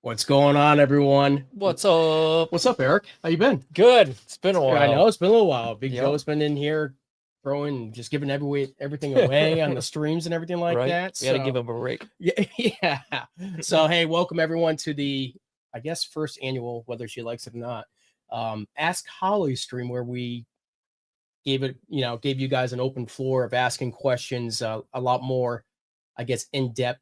What's going on, everyone? What's up? What's up, Eric? How you been? Good. It's been a while. I know it's been a little while. Big Yep. Joe's been in here just giving everything away on the streams and everything like Right. that. We got to give him a break. Yeah. So, hey, welcome everyone to the, I guess, first annual, whether she likes it or not, Ask Holly stream, where we gave you guys an open floor of asking questions, a lot more, I guess, in depth,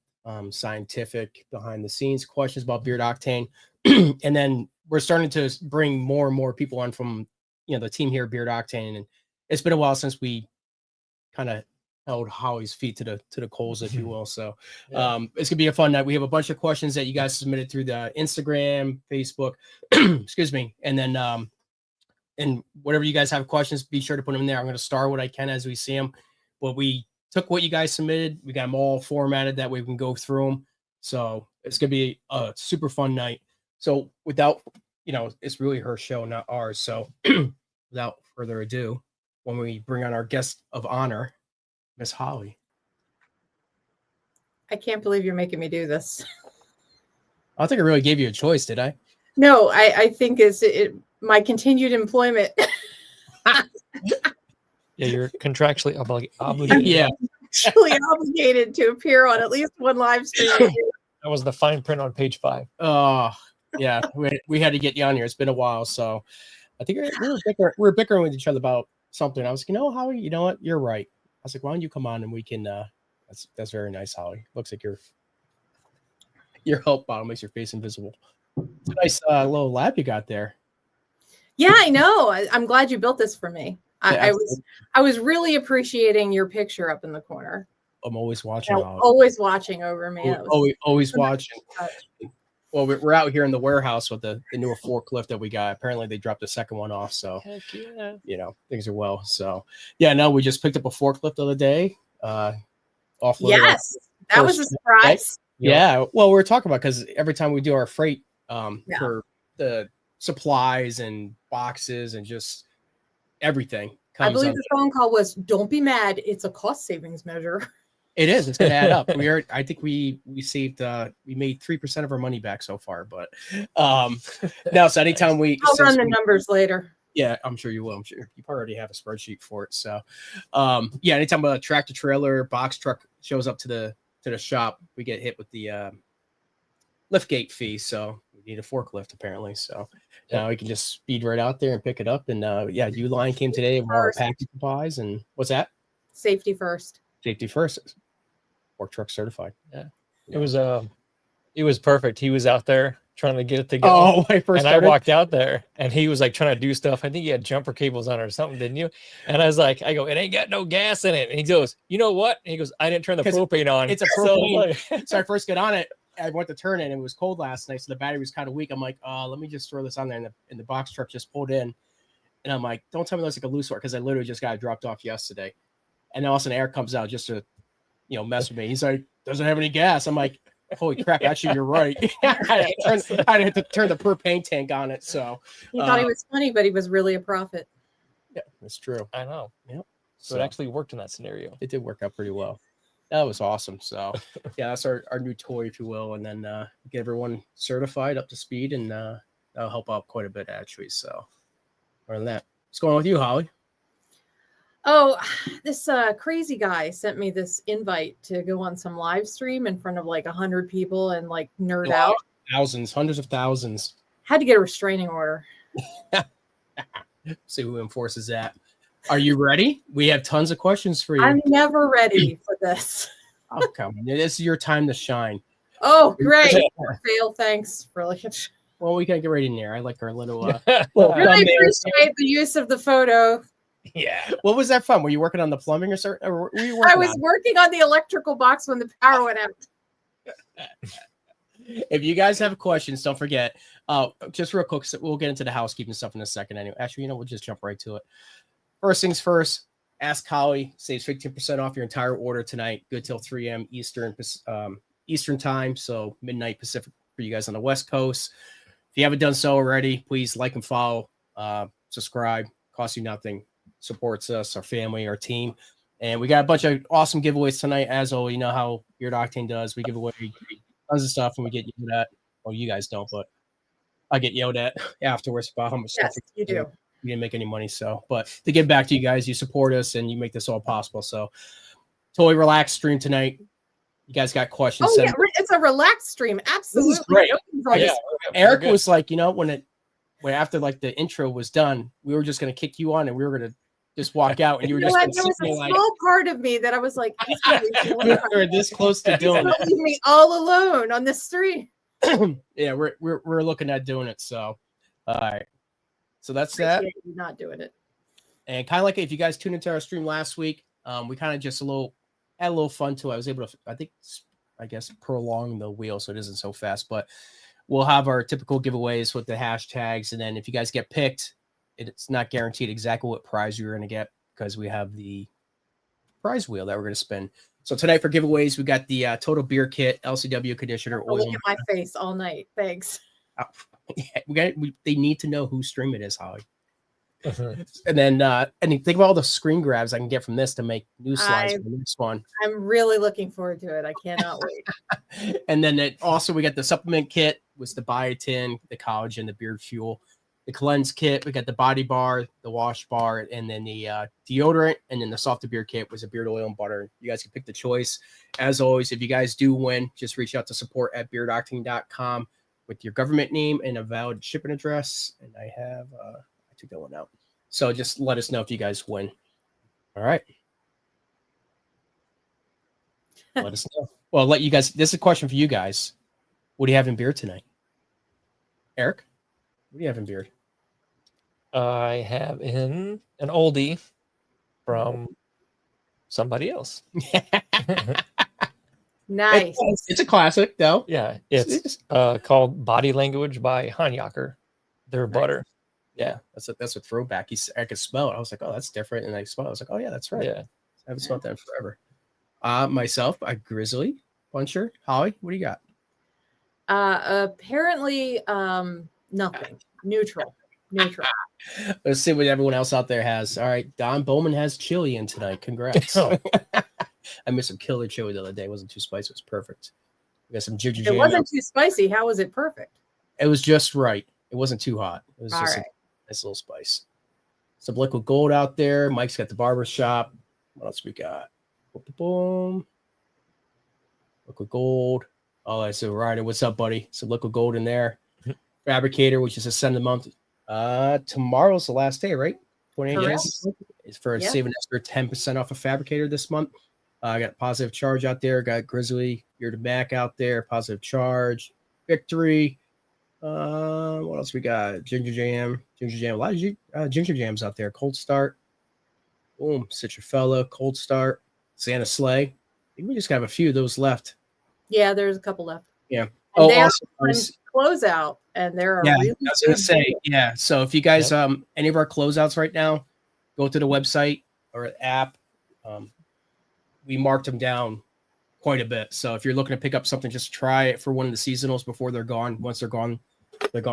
scientific, behind the scenes questions about Beard Octane. And then we're starting to bring more and more people on from, the team here at Beard Octane. And it's been a while since we kind of held Holly's feet to the coals, if you will. So it's gonna be a fun night. We have a bunch of questions that you guys submitted through the Instagram, Facebook, excuse me. And then, and whatever you guys have questions, be sure to put them in there. I'm going to star what I can as we see them. But we took what you guys submitted. We got them all formatted. That way we can go through them. So it's going to be a super fun night. So without, it's really her show, not ours. So without further ado, when we bring on our guest of honor, Miss Holly. I can't believe you're making me do this. I don't think I really gave you a choice, did I? No, I think it's my continued employment. Yeah, you're contractually obligated. Yeah. Actually obligated to appear on at least one live stream. That was the fine print on page 5. Oh, yeah. We had to get you on here. It's been a while. So I think we were bickering with each other about something. I was like, Holly, you know what? You're right. I was like, why don't you come on and we can, that's very nice, Holly. Looks like your help bottle makes your face invisible. It's a nice little lab you got there. Yeah, I know. I'm glad you built this for me. Yeah, I was really appreciating your picture up in the corner. I'm always watching. Always watching over me. Always watching. Well, we're out here in the warehouse with the newer forklift that we got. Apparently, they dropped the second one off. So, Heck yeah. Things are well. So, yeah, no, we just picked up a forklift the other day. Offloaded. Yes, that was a surprise. Yeah. Well, we're talking about, because every time we do our freight for the supplies and boxes and just everything. I believe the phone call was, "Don't be mad. It's a cost savings measure." It is. It's going to add up. I think we saved, we made 3% of our money back so far, but no. So anytime I'll run the numbers later. Yeah, I'm sure you will. I'm sure you already have a spreadsheet for it. So, yeah, anytime a tractor trailer box truck shows up to the shop, we get hit with the lift gate fee. So we need a forklift apparently. So now we can just speed right out there and pick it up. And Uline came today with our package supplies. And what's that? Safety first. Safety first. Fork truck certified. Yeah. It was perfect. He was out there trying to get it together. Oh, I walked out there and he was like trying to do stuff. I think he had jumper cables on it or something, didn't you? And I was like, it ain't got no gas in it. And he goes, you know what? And he goes, I didn't turn the propane on. It's a propane. So I first got on it. I went to turn it and it was cold last night. So the battery was kind of weak. I'm like, let me just throw this on there. And the box truck just pulled in. And I'm like, don't tell me that's like a loose one, because I literally just got it dropped off yesterday. And then all of a sudden Eric comes out just to, mess with me. He's like, doesn't have any gas. I'm like, holy crap, actually, you're right. I had to turn the propane tank on it. So he thought he was funny, but he was really a prophet. Yeah, that's true. I know. Yep. So it actually worked in that scenario. It did work out pretty well. That was awesome. So yeah, that's our new toy, if you will. And then get everyone certified up to speed, and that'll help out quite a bit, actually. So other than that, what's going on with you, Holly? Oh, this crazy guy sent me this invite to go on some live stream in front of like 100 people and like nerd out. Thousands, hundreds of thousands. Had to get a restraining order. See who enforces that. Are you ready? We have tons of questions for you. I'm never ready for this. Oh, come on. This is your time to shine. Oh, great. Fail, thanks. Really. Well, we can get right in there. I like our little really appreciate the use of the photo. Yeah. What was that from? Were you working on the plumbing or something? Or were you I was working on the electrical box when the power went out. If you guys have questions, don't forget. Just real quick, we'll get into the housekeeping stuff in a second. Anyway, actually, we'll just jump right to it. First things first. Ask Holly saves 15% off your entire order tonight. Good till 3 a.m. Eastern time, so midnight Pacific for you guys on the West Coast. If you haven't done so already, please like and follow, subscribe. Costs you nothing. Supports us, our family, our team. And we got a bunch of awesome giveaways tonight. As always, you know how Beard Octane does. We give away tons of stuff and we get you that Well, you guys don't, but I get yelled at afterwards about how much Yes, stuff you do. we didn't make any money. So, but to give back to you guys, you support us and you make this all possible. So, totally relaxed stream tonight. You guys got questions? Oh yeah, it's a relaxed stream. Absolutely. This is great. Eric good. was like, when after like the intro was done, we were just gonna kick you on and we were gonna just walk out, and you were just there was a small part of me that I was like, we were this close to doing it. Leave me all alone on the street. Yeah, we're looking at doing it. So, all right. So that's Appreciate that. you not doing it. And kind of like if you guys tuned into our stream last week, we kind of just had a little fun too. I was able to, I guess, prolong the wheel so it isn't so fast. But we'll have our typical giveaways with the hashtags, and then if you guys get picked, it's not guaranteed exactly what prize you're going to get because we have the prize wheel that we're going to spin. So tonight for giveaways, we got the Total Beer Kit, LCW conditioner, oil. Look at my face all night. Thanks. They need to know whose stream it is, Holly. And then and think of all the screen grabs I can get from this to make new slides for the next one. I'm really looking forward to it. I cannot wait. And then also we got the supplement kit, was the biotin, the collagen, the beard fuel, the cleanse kit. We got the body bar, the wash bar, and then the deodorant, and then the softer beard kit was a beard oil and butter. You guys can pick the choice. As always, if you guys do win, just reach out to support@beardoctane.com with your government name and a valid shipping address. And I took that one out. So just let us know if you guys win. All right. Let us know. Well, I'll let you guys. This is a question for you guys. What do you have in beer tonight? Eric, what do you have in beer? I have in an oldie from somebody else. Nice. It's a classic, though. Yeah, it's called Body Language by Hanyaker. Their butter. Yeah, that's a throwback. I could smell it. I was like, oh, that's different. And I smelled it. I was like, oh, yeah, that's right. Yeah. I haven't smelled that in forever. Myself, a Grizzly Puncher. Holly, what do you got? Apparently, nothing. Neutral. Let's see what everyone else out there has. All right, Don Bowman has chili in tonight. Congrats. I made some killer chili the other day. It wasn't too spicy. It was perfect. We got some ginger jam. It wasn't too spicy. How was it perfect? It was just right. It wasn't too hot. It was just a nice little spice. Some liquid gold out there. Mike's got the barber shop. What else we got? Boom. Liquid gold. Oh, I said, Ryder, what's up, buddy? Some liquid gold in there. Fabricator, which is a $7 a month. Tomorrow's the last day, right? 28 days. It's for saving extra 10% off a Fabricator this month. I got Positive Charge out there. Got Grizzly, Ear to Back out there. Positive Charge, Victory. What else we got? Ginger Jam. A lot of Ginger Jams out there. Cold Start. Boom. Citrafella. Cold Start. Santa Sleigh. I think we just have a few of those left. Yeah, there's a couple left. Yeah. And also closeout, and there are really I was gonna say, yeah. So if you guys any of our closeouts right now, go to the website or app. We marked them down quite a bit. So if you're looking to pick up something, just try it for one of the seasonals before they're gone. Once they're gone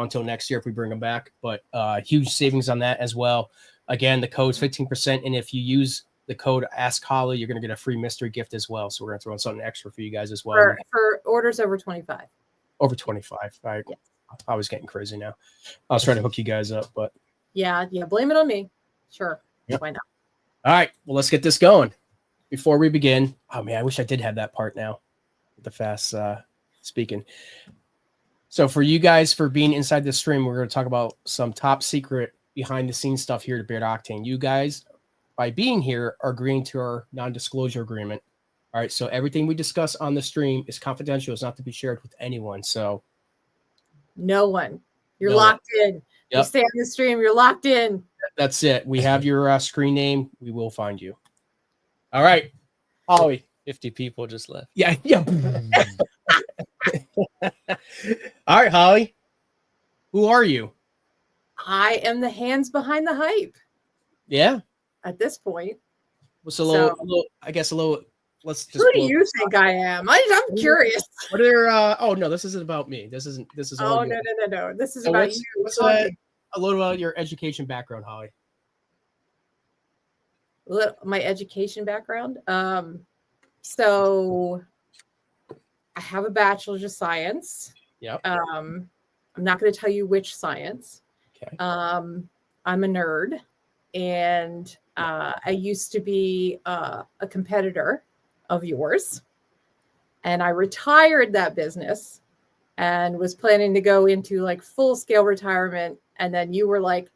till next year if we bring them back. But huge savings on that as well. Again, the code's 15%, and if you use the code Ask Holly, you're going to get a free mystery gift as well. So we're going to throw in something extra for you guys as well. For orders over 25. Over 25. Right. Yes. I was getting crazy now. I was trying to hook you guys up, but yeah, blame it on me. Sure. Yep. Why not? All right. Well, let's get this going. Before we begin, oh man, I wish I did have that part now. The fast speaking. So for you guys for being inside the stream, we're going to talk about some top secret behind the scenes stuff here at Beard Octane. You guys, by being here, are agreeing to our non-disclosure agreement. All right. So everything we discuss on the stream is confidential. It's not to be shared with anyone. So no one. You're locked in. Yep. You stay on the stream. You're locked in. That's it. We have your screen name. We will find you. All right. Holly. 50 people just left. Yeah. All right, Holly. Who are you? I am the hands behind the hype. Yeah. At this point. What's a little, I guess a little, let's just. Who do you think I am? I'm curious. What are, oh no, this isn't about me. This is. Oh, no. This is about you. What's a little about your education background, Holly? My education background. So I have a bachelor's of science Yep. I'm not going to tell you which science. Okay. I'm a nerd, and I used to be a competitor of yours, and I retired that business and was planning to go into like full scale retirement. And then you were like,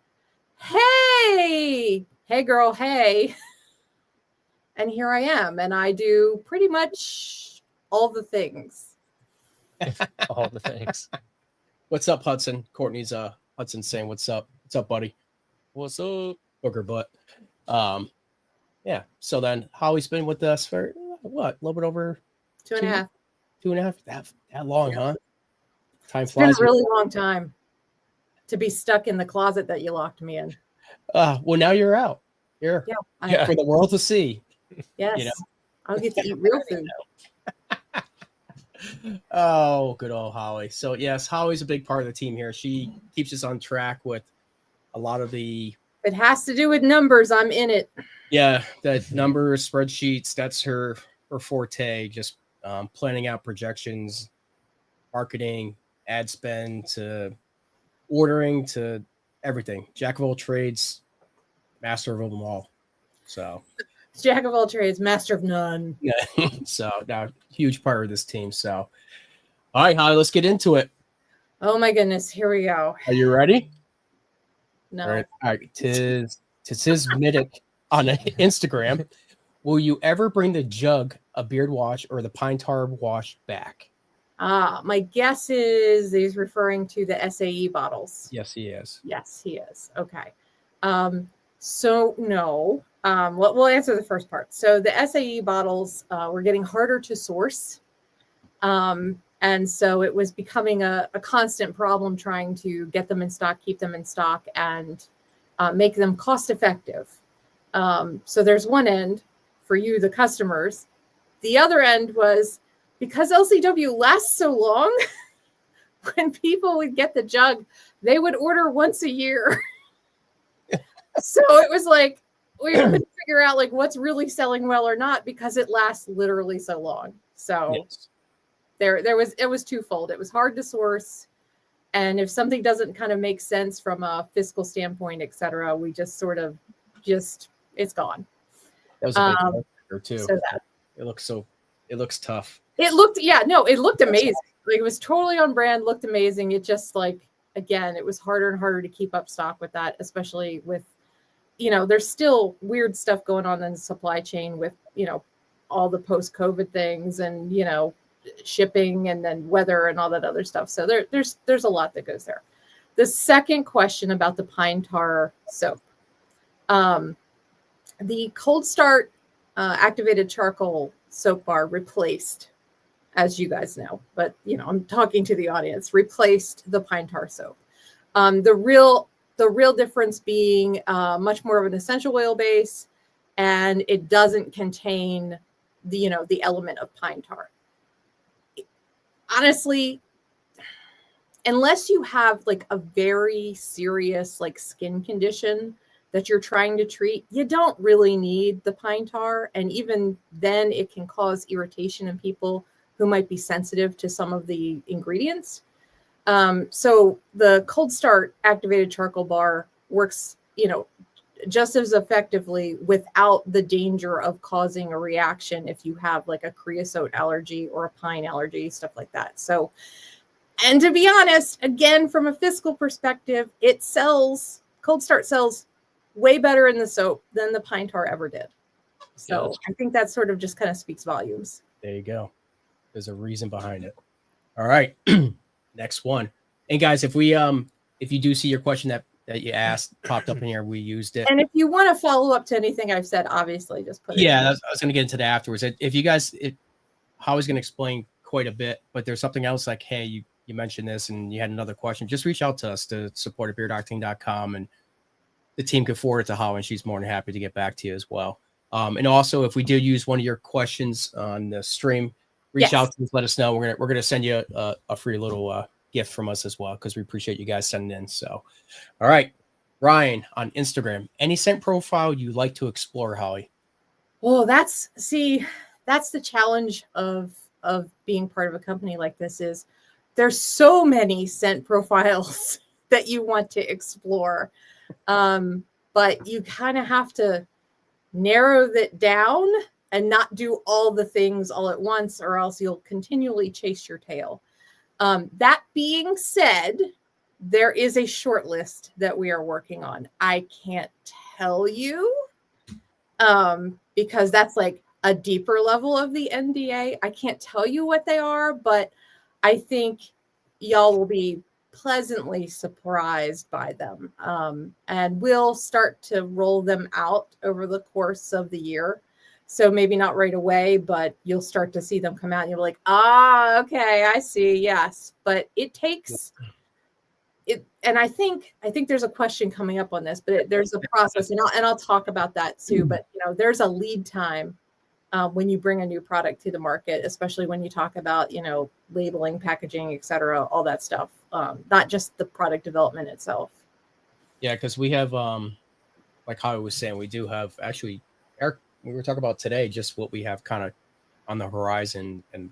hey girl, hey. And here I am. And I do pretty much all the things. All the things. What's up, Hudson? Courtney's Hudson saying, what's up? What's up, buddy? What's up? Booger butt. Yeah. So then Holly's been with us for what? A little bit over 2.5. 2.5. That long, huh? Time It's been flies. a really long time to be stuck in the closet that you locked me in. Well, now you're out. Here Yeah. for the world to see. Yes. You know? I'll get to eat real food. Oh, good old Holly. So yes, Holly's a big part of the team here. She keeps us on track with a lot of the If it has to do with numbers, I'm in it. the numbers, spreadsheets. That's her forte. Just planning out projections, marketing, ad spend, to ordering, to everything. Jack of all trades, master of them all. So Jack of all trades, master of none. yeah. So now huge part of this team. So all right, Holly, let's get into it. Oh my goodness, here we go. Are you ready? No. All right. Tis Middick on Instagram. Will you ever bring the jug, a beard wash, or the pine tar wash back? My guess is he's referring to the SAE bottles. Yes, he is. Yes, he is. Okay. So no. We'll answer the first part. So the SAE bottles were getting harder to source. And so it was becoming a constant problem trying to get them in stock, keep them in stock, and make them cost effective. So there's one end for you, the customers. The other end was because LCW lasts so long, when people would get the jug, they would order once a year. So it was like, we couldn't figure out like what's really selling well or not because it lasts literally so long. So Yes. it was twofold. It was hard to source. And if something doesn't kind of make sense from a fiscal standpoint, et cetera, we just sort of it's gone. That was a big factor too. So that It looks tough. it looked amazing. Like it was totally on brand, looked amazing. It just like, again, it was harder and harder to keep up stock with that, especially with, there's still weird stuff going on in the supply chain with, all the post-COVID things and, shipping and then weather and all that other stuff. So there's a lot that goes there. The second question about the pine tar soap. The Cold Start activated charcoal soap bar replaced, as you guys know, but I'm talking to the audience, replaced the pine tar soap. The real difference being much more of an essential oil base, and it doesn't contain the element of pine tar. Honestly, unless you have like a very serious like skin condition that you're trying to treat, you don't really need the pine tar. And even then it can cause irritation in people who might be sensitive to some of the ingredients. So the Cold Start activated charcoal bar works, just as effectively without the danger of causing a reaction if you have like a creosote allergy or a pine allergy, stuff like that. So, and to be honest, again, from a fiscal perspective, Cold Start sells way better in the soap than the pine tar ever did. So Yeah, I think that sort of just kind of speaks volumes. There you go. There's a reason behind it. All right. Next one. And guys, if you do see your question that you asked popped up in here, we used it. And if you want to follow up to anything I've said, obviously just put it. Yeah, I was going to get into that afterwards. If you guys, Howie's going to explain quite a bit, but there's something else like, hey, you mentioned this and you had another question, just reach out to us to support at beardoctane.com, and the team can forward it to Howie, and she's more than happy to get back to you as well. And also, if we did use one of your questions on the stream, reach out to us, let us know. We're gonna send you a free little gift from us as well, because we appreciate you guys sending in. So, all right, Ryan on Instagram, any scent profile you like to explore, Howie? Well, that's the challenge of being part of a company like this is there's so many scent profiles that you want to explore. But you kind of have to narrow that down and not do all the things all at once, or else you'll continually chase your tail. That being said, there is a short list that we are working on. I can't tell you because that's like a deeper level of the NDA. I can't tell you what they are, but I think y'all will be pleasantly surprised by them. And we'll start to roll them out over the course of the year. So maybe not right away, but you'll start to see them come out and you're like, okay, I see. Yes. But it takes it. And I think there's a question coming up on this, but there's a process, and I'll talk about that too. But there's a lead time when you bring a new product to the market, especially when you talk about, labeling, packaging, et cetera, all that stuff. Not just the product development itself. Yeah. Cause we have, like how I was saying, we do have actually, Eric, we were talking about today, just what we have kind of on the horizon, and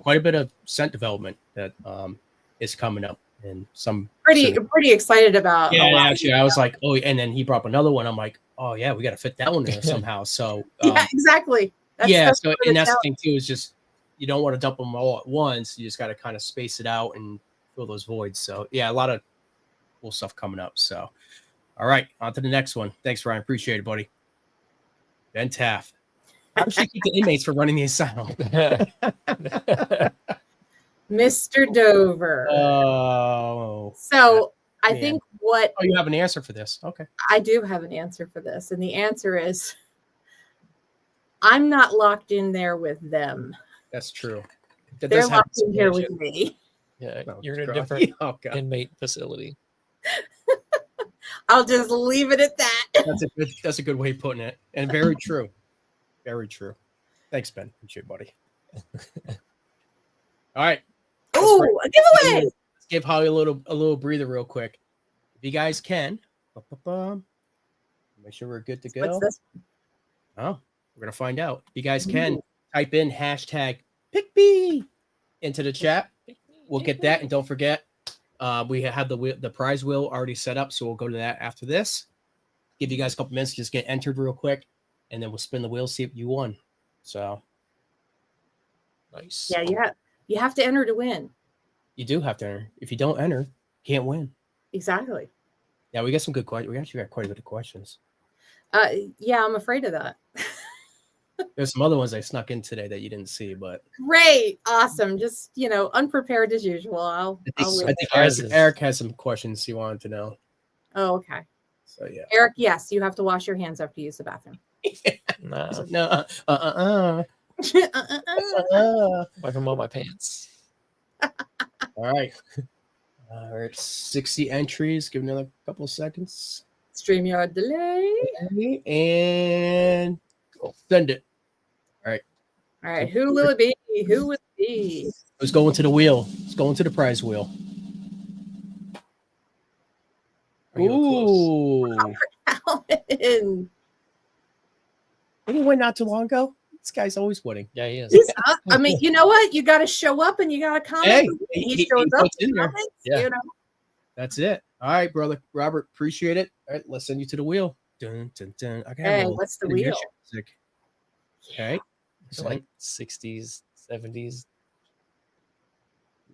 quite a bit of scent development that is coming up, and some pretty excited about. Yeah, actually, I was like, oh, and then he brought up another one. I'm like, oh yeah, we got to fit that one in somehow. So yeah, exactly. That's the thing too, is just you don't want to dump them all at once. You just got to kind of space it out and fill those voids. So yeah, a lot of cool stuff coming up. So all right, on to the next one. Thanks, Ryan. Appreciate it, buddy. Ben Taft. How should keep the inmates for running the asylum? Mr. Dover. Oh. So I think Oh, you have an answer for this. Okay. I do have an answer for this. And the answer is I'm not locked in there with them. That's true. They're locked in here with me. Yeah, you're in a different inmate facility. I'll just leave it at that. That's a good way of putting it. And very true. Very true. Thanks, Ben. Appreciate it, buddy. All right. Ooh, a giveaway. Let's give Holly a little breather real quick. If you guys can, make sure we're good to go. What's this? Oh, we're gonna find out. If you guys can type in hashtag #PickMe into the chat. We'll get that, and don't forget, we have the prize wheel already set up, so we'll go to that after this. Give you guys a couple minutes to just get entered real quick, and then we'll spin the wheel, see if you won. So nice. Yeah, you have to enter to win. You do have to enter. If you don't enter, you can't win. Exactly. Yeah, we got some good questions. We actually got quite a bit of questions. Yeah, I'm afraid of that. There's some other ones I snuck in today that you didn't see, but great, awesome. Just unprepared as usual. I think Eric has some questions he wanted to know. Oh, okay. So yeah, Eric, yes, you have to wash your hands after you use the bathroom. No. Wiping on my pants. All right. We're at 60 entries. Give another couple of seconds. StreamYard delay. And send it. All right. Who will it be? Who will it be? Let's go into the wheel. Let's go into the prize wheel. Ooh. Alan. Did he win not too long ago? This guy's always winning. Yeah, he is. I mean, you know what? You got to show up and you got to comment. Hey, he shows up in there. Comments, yeah. That's it. All right, brother Robert. Appreciate it. All right, let's send you to the wheel. Dun, dun, dun. Hey, what's the wheel? Music. Okay. It's like 60s, 70s.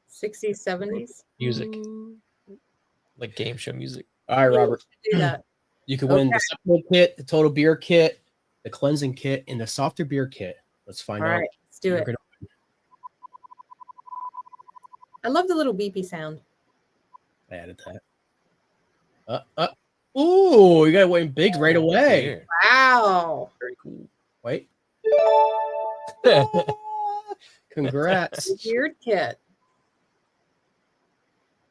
60s, 70s? Music. Like game show music. All right, Robert. Do that. You can win the supplement kit, the total beer kit, the cleansing kit, and the softer beer kit. Let's find out. All right, let's do it. I love the little beepy sound. I added that. Ooh, you got to win big right away. Wow. Very cool. Wait. Congrats. Beard kit.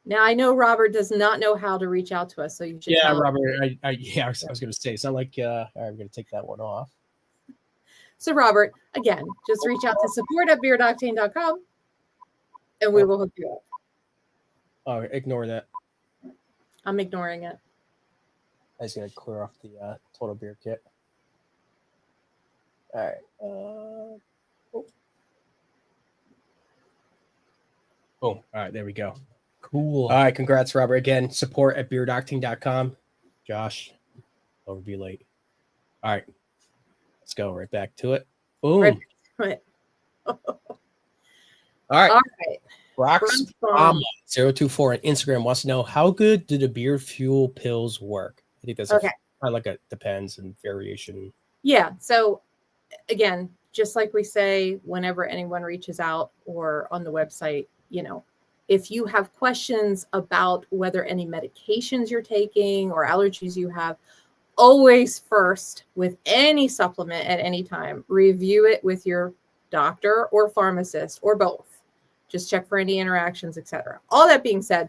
Now I know Robert does not know how to reach out to us, so you should. Yeah, Robert. I was going to say, it's not like I'm going to take that one off. So Robert, again, just reach out to support@beardoctane.com, and we will hook you up. Oh, ignore that. I'm ignoring it. I just got to clear off the total beer kit. All right. Boom. All right, there we go. Cool. All right, congrats, Robert. Again, support at beardoctane.com. Josh, over be late. All right, let's go right back to it. Boom. Right. All right. All right. Brock's Bomb. 024 on Instagram wants to know, how good do the beard fuel pills work? I think that's Okay. kind of like a depends and variation. Yeah. So again, just like we say, whenever anyone reaches out or on the website, if you have questions about whether any medications you're taking or allergies you have, always first with any supplement at any time, review it with your doctor or pharmacist or both. Just check for any interactions, etc. All that being said,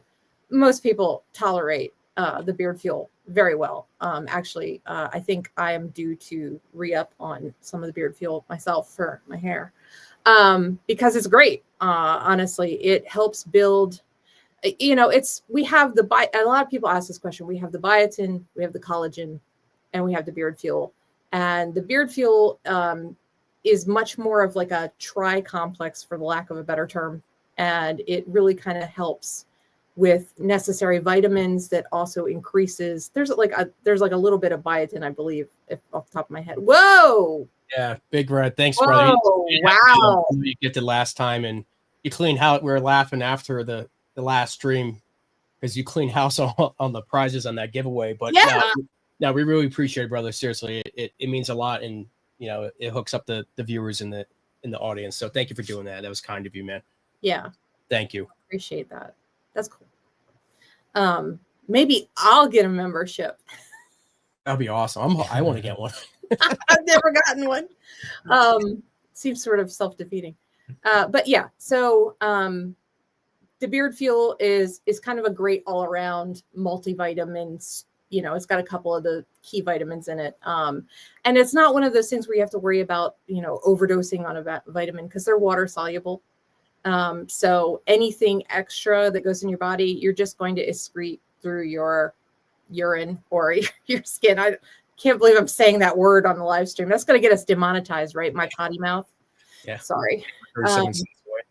most people tolerate the beard fuel very well. Actually, I think I am due to re-up on some of the beard fuel myself for my hair because it's great. Honestly, it helps build. We have a lot of people ask this question. We have the biotin, we have the collagen, and we have the beard fuel. And the beard fuel is much more of like a tri-complex, for the lack of a better term. And it really kind of helps with necessary vitamins that also increases. There's like a little bit of biotin, I believe, if off the top of my head. Whoa. Yeah, Big Red. Thanks, Whoa, brother. wow. You get the last time and you clean house. We were laughing after the last stream because you clean house on the prizes on that giveaway. But Yeah. no, we really appreciate it, brother. Seriously, it means a lot, and it hooks up the viewers in the audience. So thank you for doing that. That was kind of you, man. Yeah. Thank you. Appreciate that. That's cool. Maybe I'll get a membership. That'd be awesome. I want to get one. I've never gotten one. Seems sort of self-defeating. But yeah, so the beard fuel is kind of a great all-around multivitamins. It's got a couple of the key vitamins in it. And it's not one of those things where you have to worry about, overdosing on a vitamin because they're water soluble. So anything extra that goes in your body, you're just going to excrete through your urine or your skin. I can't believe I'm saying that word on the live stream. That's going to get us demonetized, right? My potty mouth. Yeah. Sorry. 37 cents away.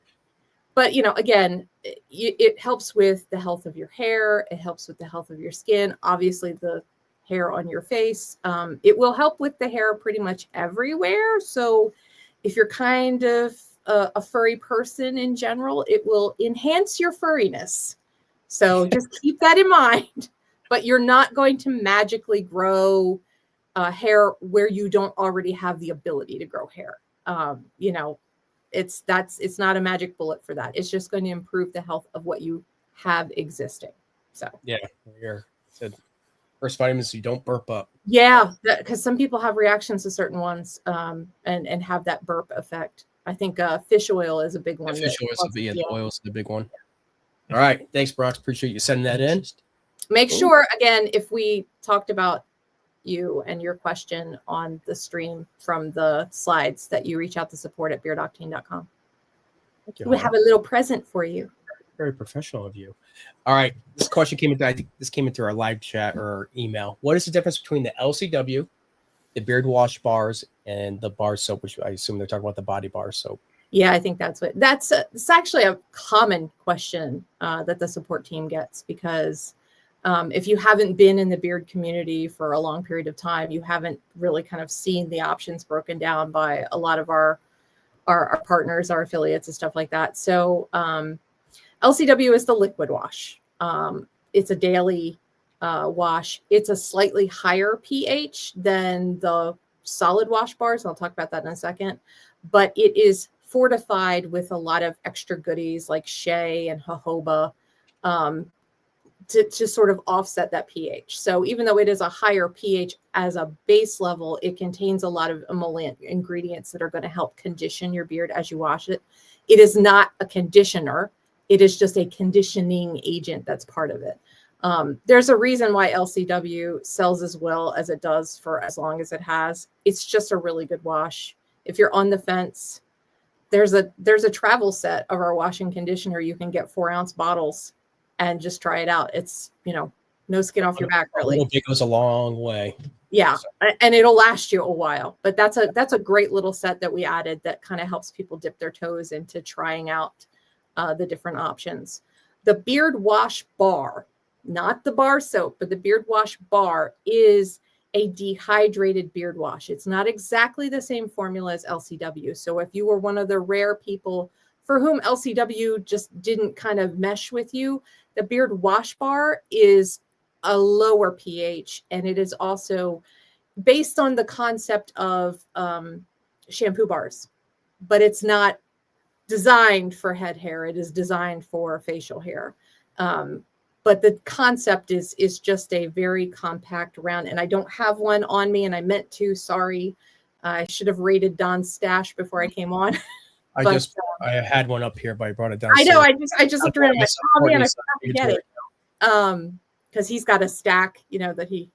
But, again, it helps with the health of your hair. It helps with the health of your skin. Obviously, the hair on your face. It will help with the hair pretty much everywhere. So if you're kind of a furry person in general, it will enhance your furriness. So just keep that in mind. But you're not going to magically grow hair where you don't already have the ability to grow hair. It's not a magic bullet for that. It's just going to improve the health of what you have existing. So yeah, you're said first vitamins so you don't burp up. Yeah, because some people have reactions to certain ones and have that burp effect. I think fish oil is a big one. Fish oil is the oil is the big one. All right, thanks, Brock. Appreciate you sending that in. Make sure again, if we talked about you and your question on the stream from the slides, that you reach out to support at beardoctane.com. We have a little present for you. Very professional of you. All right, this question came into, I think this came into our live chat or email. What is the difference between the LCW, the beard wash bars, and the bar soap, which I assume they're talking about the body bar soap? Yeah, I think it's actually a common question that the support team gets, because if you haven't been in the beard community for a long period of time, you haven't really kind of seen the options broken down by a lot of our partners, our affiliates and stuff like that. So LCW is the liquid wash. It's a daily wash. It's a slightly higher pH than the solid wash bars. I'll talk about that in a second. But it is fortified with a lot of extra goodies like shea and jojoba to sort of offset that pH. So even though it is a higher pH as a base level, it contains a lot of emollient ingredients that are going to help condition your beard as you wash it. It is not a conditioner. It is just a conditioning agent that's part of it. There's a reason why LCW sells as well as it does for as long as it has. It's just a really good wash. If you're on the fence, there's a travel set of our washing conditioner. You can get 4-ounce bottles and just try it out. It's, no skin off your back, really. A little bit goes a long way. Yeah, and it'll last you a while. But that's a great little set that we added that kind of helps people dip their toes into trying out the different options. The Beard Wash Bar, not the bar soap, but the Beard Wash Bar is a dehydrated beard wash. It's not exactly the same formula as LCW. So if you were one of the rare people for whom LCW just didn't kind of mesh with you, the Beard Wash Bar is a lower pH, and it is also based on the concept of shampoo bars, but it's not designed for head hair. It is designed for facial hair. But the concept is just a very compact round, and I don't have one on me, and I meant to. Sorry, I should have rated Don's stash before I came on. I had one up here, but I brought it down. I know. I just looked around. Like, oh man, I forgot to get it. Because he's got a stack, that he's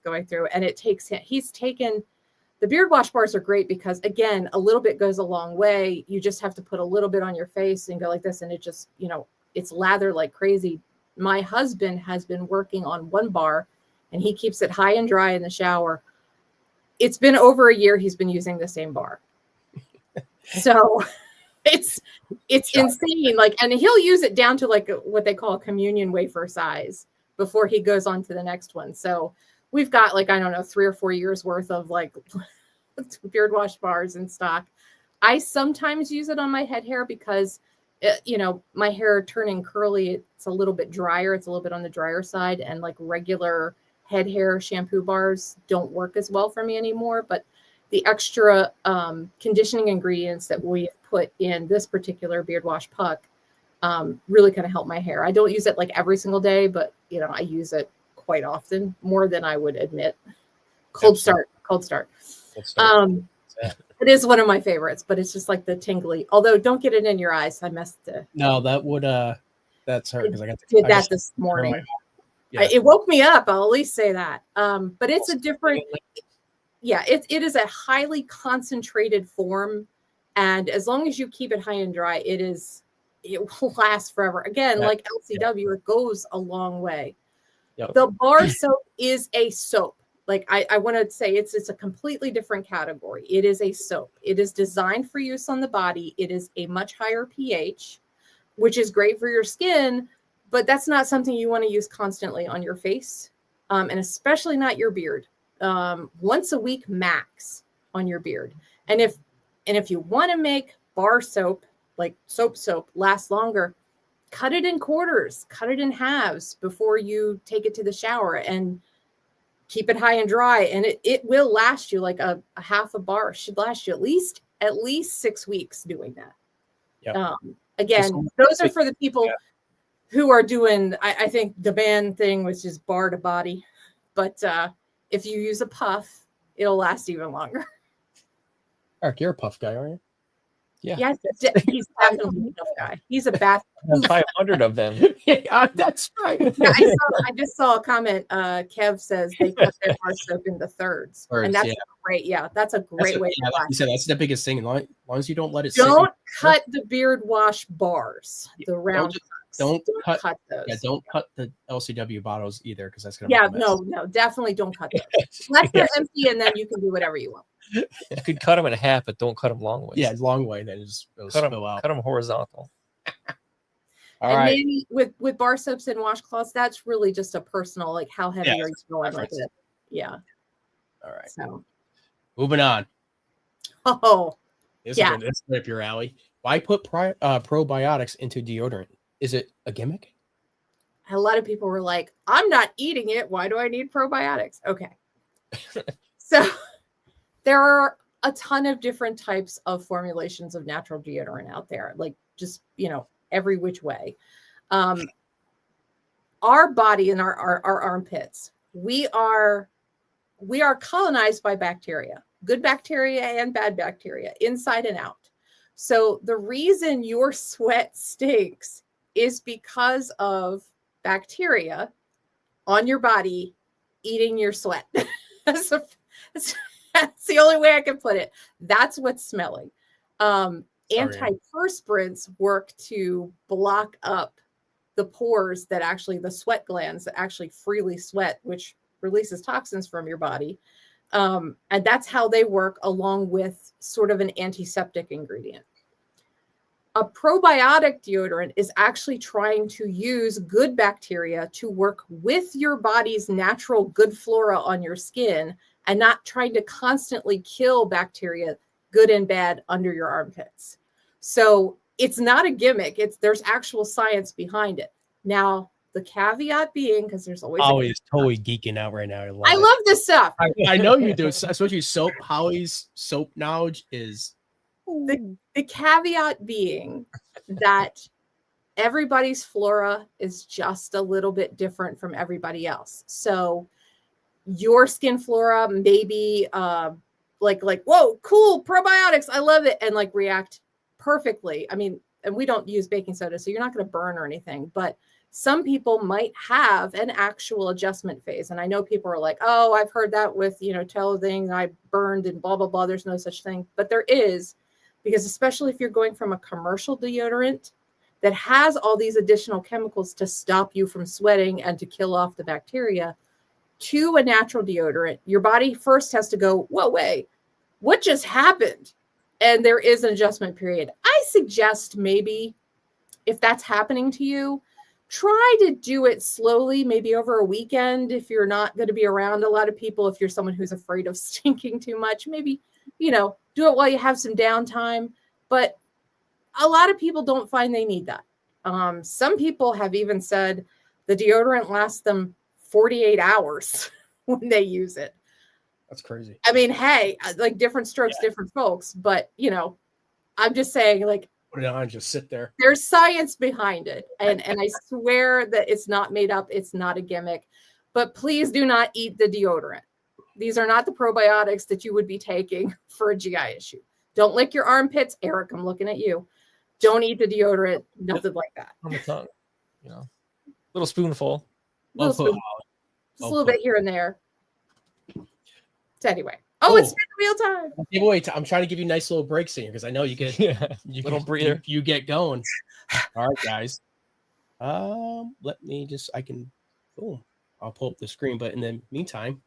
going through, and it takes him. He's taken the Beard Wash Bars are great because, again, a little bit goes a long way. You just have to put a little bit on your face and go like this, and it just it's lather like crazy. My husband has been working on one bar, and he keeps it high and dry in the shower. It's been over a year he's been using the same bar. So it's insane. And he'll use it down to what they call a communion wafer size before he goes on to the next one. So we've got 3 or 4 years worth of beard wash bars in stock. I sometimes use it on my head hair because my hair turning curly, it's a little bit drier. It's a little bit on the drier side, and regular head hair shampoo bars don't work as well for me anymore. But the extra conditioning ingredients that we put in this particular beard wash puck really kind of help my hair. I don't use it every single day, but I use it quite often, more than I would admit. Cold start. It is one of my favorites, but it's just the tingly. Although don't get it in your eyes. I messed it. No, that would that's her because I did that this morning. Yeah. It woke me up. I'll at least say that. But it's a different. Yeah, it is a highly concentrated form, and as long as you keep it high and dry, it will last forever. Again, like LCW, it goes a long way. Yep. The bar soap is a soap. I want to say it's a completely different category. It is a soap. It is designed for use on the body. It is a much higher pH, which is great for your skin, but that's not something you want to use constantly on your face, and especially not your beard. Once a week max on your beard. And if you want to make bar soap, soap last longer, cut it in quarters, cut it in halves before you take it to the shower, and keep it high and dry, and it will last you a half a bar. Should last you at least 6 weeks doing that. Yep. Again, those are for the people who are doing, I think the band thing was just bar to body, but if you use a puff, it'll last even longer. Eric, you're a puff guy, aren't you? Yeah. Yes, he's definitely a puff guy. He's a bath. 500 of them. Yeah, that's right. Yeah, I just saw a comment. Kev says they cut their bar soap into thirds, and that's great. Yeah, that's a great way to like you said, that's the biggest thing. As long as you don't let it. Don't cut the beard wash bars. The round. Don't cut those. Yeah, don't cut the LCW bottles either, because that's gonna. Yeah, no, definitely don't cut those. Unless they're empty, and then you can do whatever you want. You could cut them in half, but don't cut them long ways. Yeah, long way. Then it'll spill out. Cut them horizontal. All right. Maybe with bar soaps and washcloths, that's really just a personal, how heavy are you going with it? Yeah. All right. So, moving on. Oh, this is up your alley. Why put probiotics into deodorant? Is it a gimmick? A lot of people were like, "I'm not eating it. Why do I need probiotics?" Okay. So there are a ton of different types of formulations of natural deodorant out there, every which way. Our body and our armpits, we are colonized by bacteria, good bacteria and bad bacteria, inside and out. So the reason your sweat stinks is because of bacteria on your body eating your sweat. That's the only way I can put it. That's what's smelling. Antiperspirants work to block up the pores that the sweat glands that actually freely sweat, which releases toxins from your body. And that's how they work, along with sort of an antiseptic ingredient. A probiotic deodorant is actually trying to use good bacteria to work with your body's natural good flora on your skin and not trying to constantly kill bacteria, good and bad, under your armpits. So it's not a gimmick. There's actual science behind it. Now, the caveat being, because there's always Holly's totally geeking out right now. I love this stuff. I know you do, especially soap. Holly's soap knowledge is The caveat being that everybody's flora is just a little bit different from everybody else. So your skin flora may be like, whoa, cool, probiotics, I love it, and like react perfectly. I mean, and we don't use baking soda, so you're not going to burn or anything, but some people might have an actual adjustment phase. And I know people are like, oh, I've heard that with, clothing, I burned and blah, blah, blah. There's no such thing. But there is, because especially if you're going from a commercial deodorant that has all these additional chemicals to stop you from sweating and to kill off the bacteria, to a natural deodorant, your body first has to go, whoa, wait, what just happened? And there is an adjustment period. I suggest maybe if that's happening to you, try to do it slowly, maybe over a weekend. If you're not going to be around a lot of people, if you're someone who's afraid of stinking too much, maybe, do it while you have some downtime. But a lot of people don't find they need that. Some people have even said the deodorant lasts them 48 hours when they use it. That's crazy. I mean, hey, like different strokes, different folks. But, I'm just saying, like, put it on, just sit there. There's science behind it. And I swear that it's not made up. It's not a gimmick. But please do not eat the deodorant. These are not the probiotics that you would be taking for a GI issue. Don't lick your armpits. Eric, I'm looking at you. Don't eat the deodorant. Nothing like that. On the tongue, little spoonful. Just a little bit here and there. So anyway. Oh, it's been real time. Wait, I'm trying to give you nice little breaks in here because I know you get little breather. You get going. All right, guys. Let me boom. I'll pull up the screen, but in the meantime,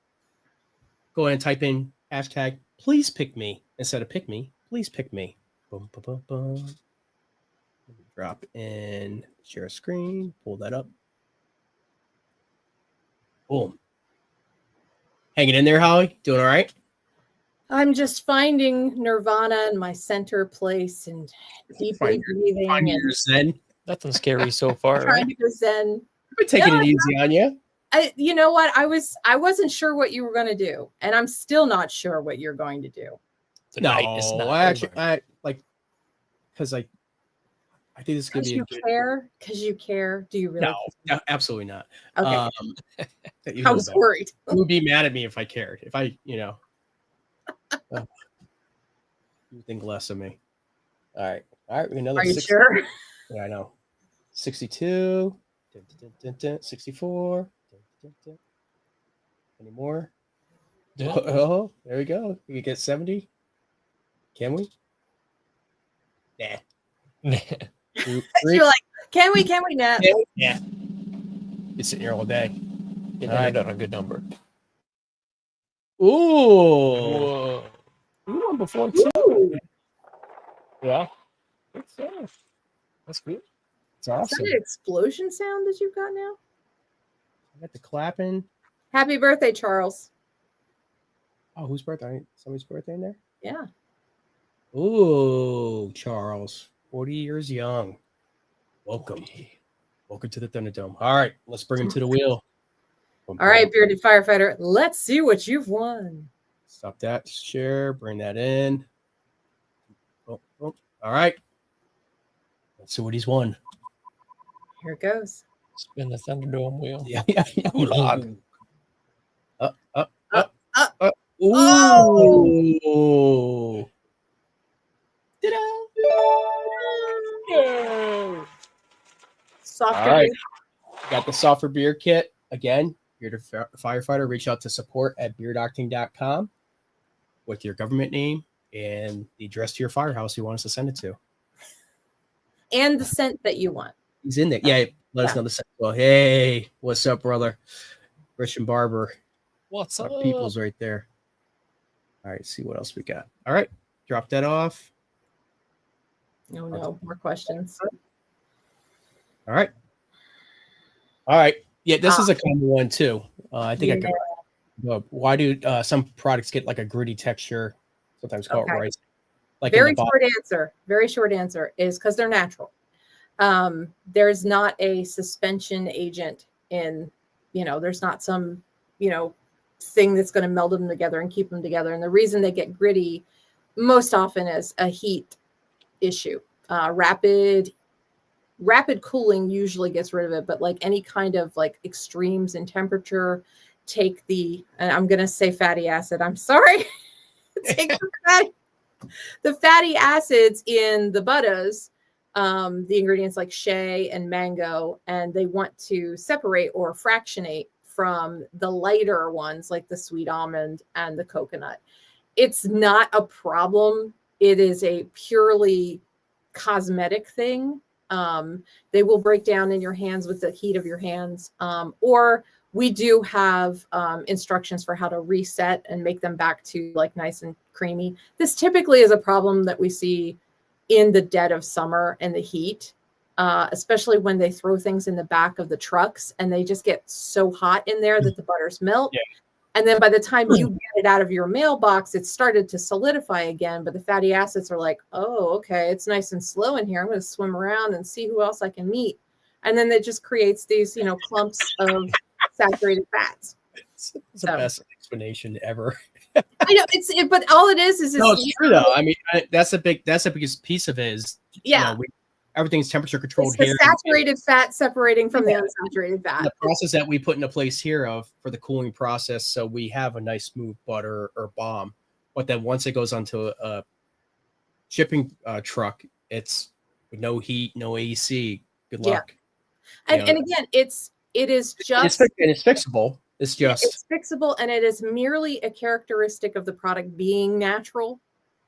go ahead and type in hashtag please pick me instead of pick me. Please pick me. Boom, boom, boom, boom. Drop in, share a screen, pull that up. Boom. Hanging in there, Holly? Doing all right? I'm just finding nirvana in my center place and deeply breathing. Zen. Nothing scary so far. Trying to go zen. I've been taking it easy on you. You know what? I wasn't sure what you were going to do, and I'm still not sure what you're going to do. Tonight is not because I think this is going to be because you care. Do you really? No, absolutely not. Okay. I was worried. You would be mad at me if I cared. If I, you think less of me. All right. Another. Are you sure? Yeah, I know. 62, 64. Any more? Yeah. Oh, there we go. We can get 70. Can we? Nah. You're like, can we? Nah. Yeah. It's sitting here all day. I got a good number. Ooh. You won before too. Yeah. That's good. It's awesome. Is that an explosion sound that you've got now? I got the clapping. Happy birthday, Charles. Oh, whose birthday? Somebody's birthday in there? Yeah. Ooh, Charles. 40 years young. Welcome. Welcome to the Thunderdome. All right, let's bring him to the wheel. All right, bearded firefighter. Let's see what you've won. Stop that. Share. Bring that in. Oh. All right. Let's see what he's won. Here it goes. Spin the Thunderdome wheel. Yeah. Up. Ooh. Oh. Softer. All right. Got the softer beer kit. Again, Bearded Firefighter. Reach out to support@beardoctane.com with your government name and the address to your firehouse you want us to send it to. And the scent that you want. He's in there. Yeah, let us know the scent. Well, hey, what's up, brother? Christian Barber. What's Our up? people's right there. All right, see what else we got. All right, drop that off. Oh no, more questions. All right. Yeah, this is a common one too. I think Yeah. why do some products get like a gritty texture? Sometimes call it Okay. rice. Like Very short answer is because they're natural. There's not a suspension agent in, there's not some, thing that's going to meld them together and keep them together. And the reason they get gritty most often is a heat issue. Rapid cooling usually gets rid of it, but like any kind of like extremes in temperature, and I'm going to say fatty acid. I'm sorry. Take the fatty acids in the butters, the ingredients like shea and mango, and they want to separate or fractionate from the lighter ones like the sweet almond and the coconut. It's not a problem. It is a purely cosmetic thing. They will break down in your hands with the heat of your hands, or we do have instructions for how to reset and make them back to like nice and creamy. This typically is a problem that we see in the dead of summer and the heat, especially when they throw things in the back of the trucks and they just get so hot in there that the butters melt. Yeah. And then by the time you get it out of your mailbox, it's started to solidify again. But the fatty acids are like, oh, okay, it's nice and slow in here. I'm going to swim around and see who else I can meet. And then it just creates these, clumps of saturated fats. It's the best explanation ever. I know but all it is no, it's true though. I mean, that's the biggest piece of it is, everything's temperature controlled it's here. The saturated fat separating from the unsaturated fat. The process that we put into place here for the cooling process, so we have a nice smooth butter or balm. But then once it goes onto a shipping truck, it's with no heat, no AC. Good luck. And again, it is just it's fixable. It's fixable, and it is merely a characteristic of the product being natural,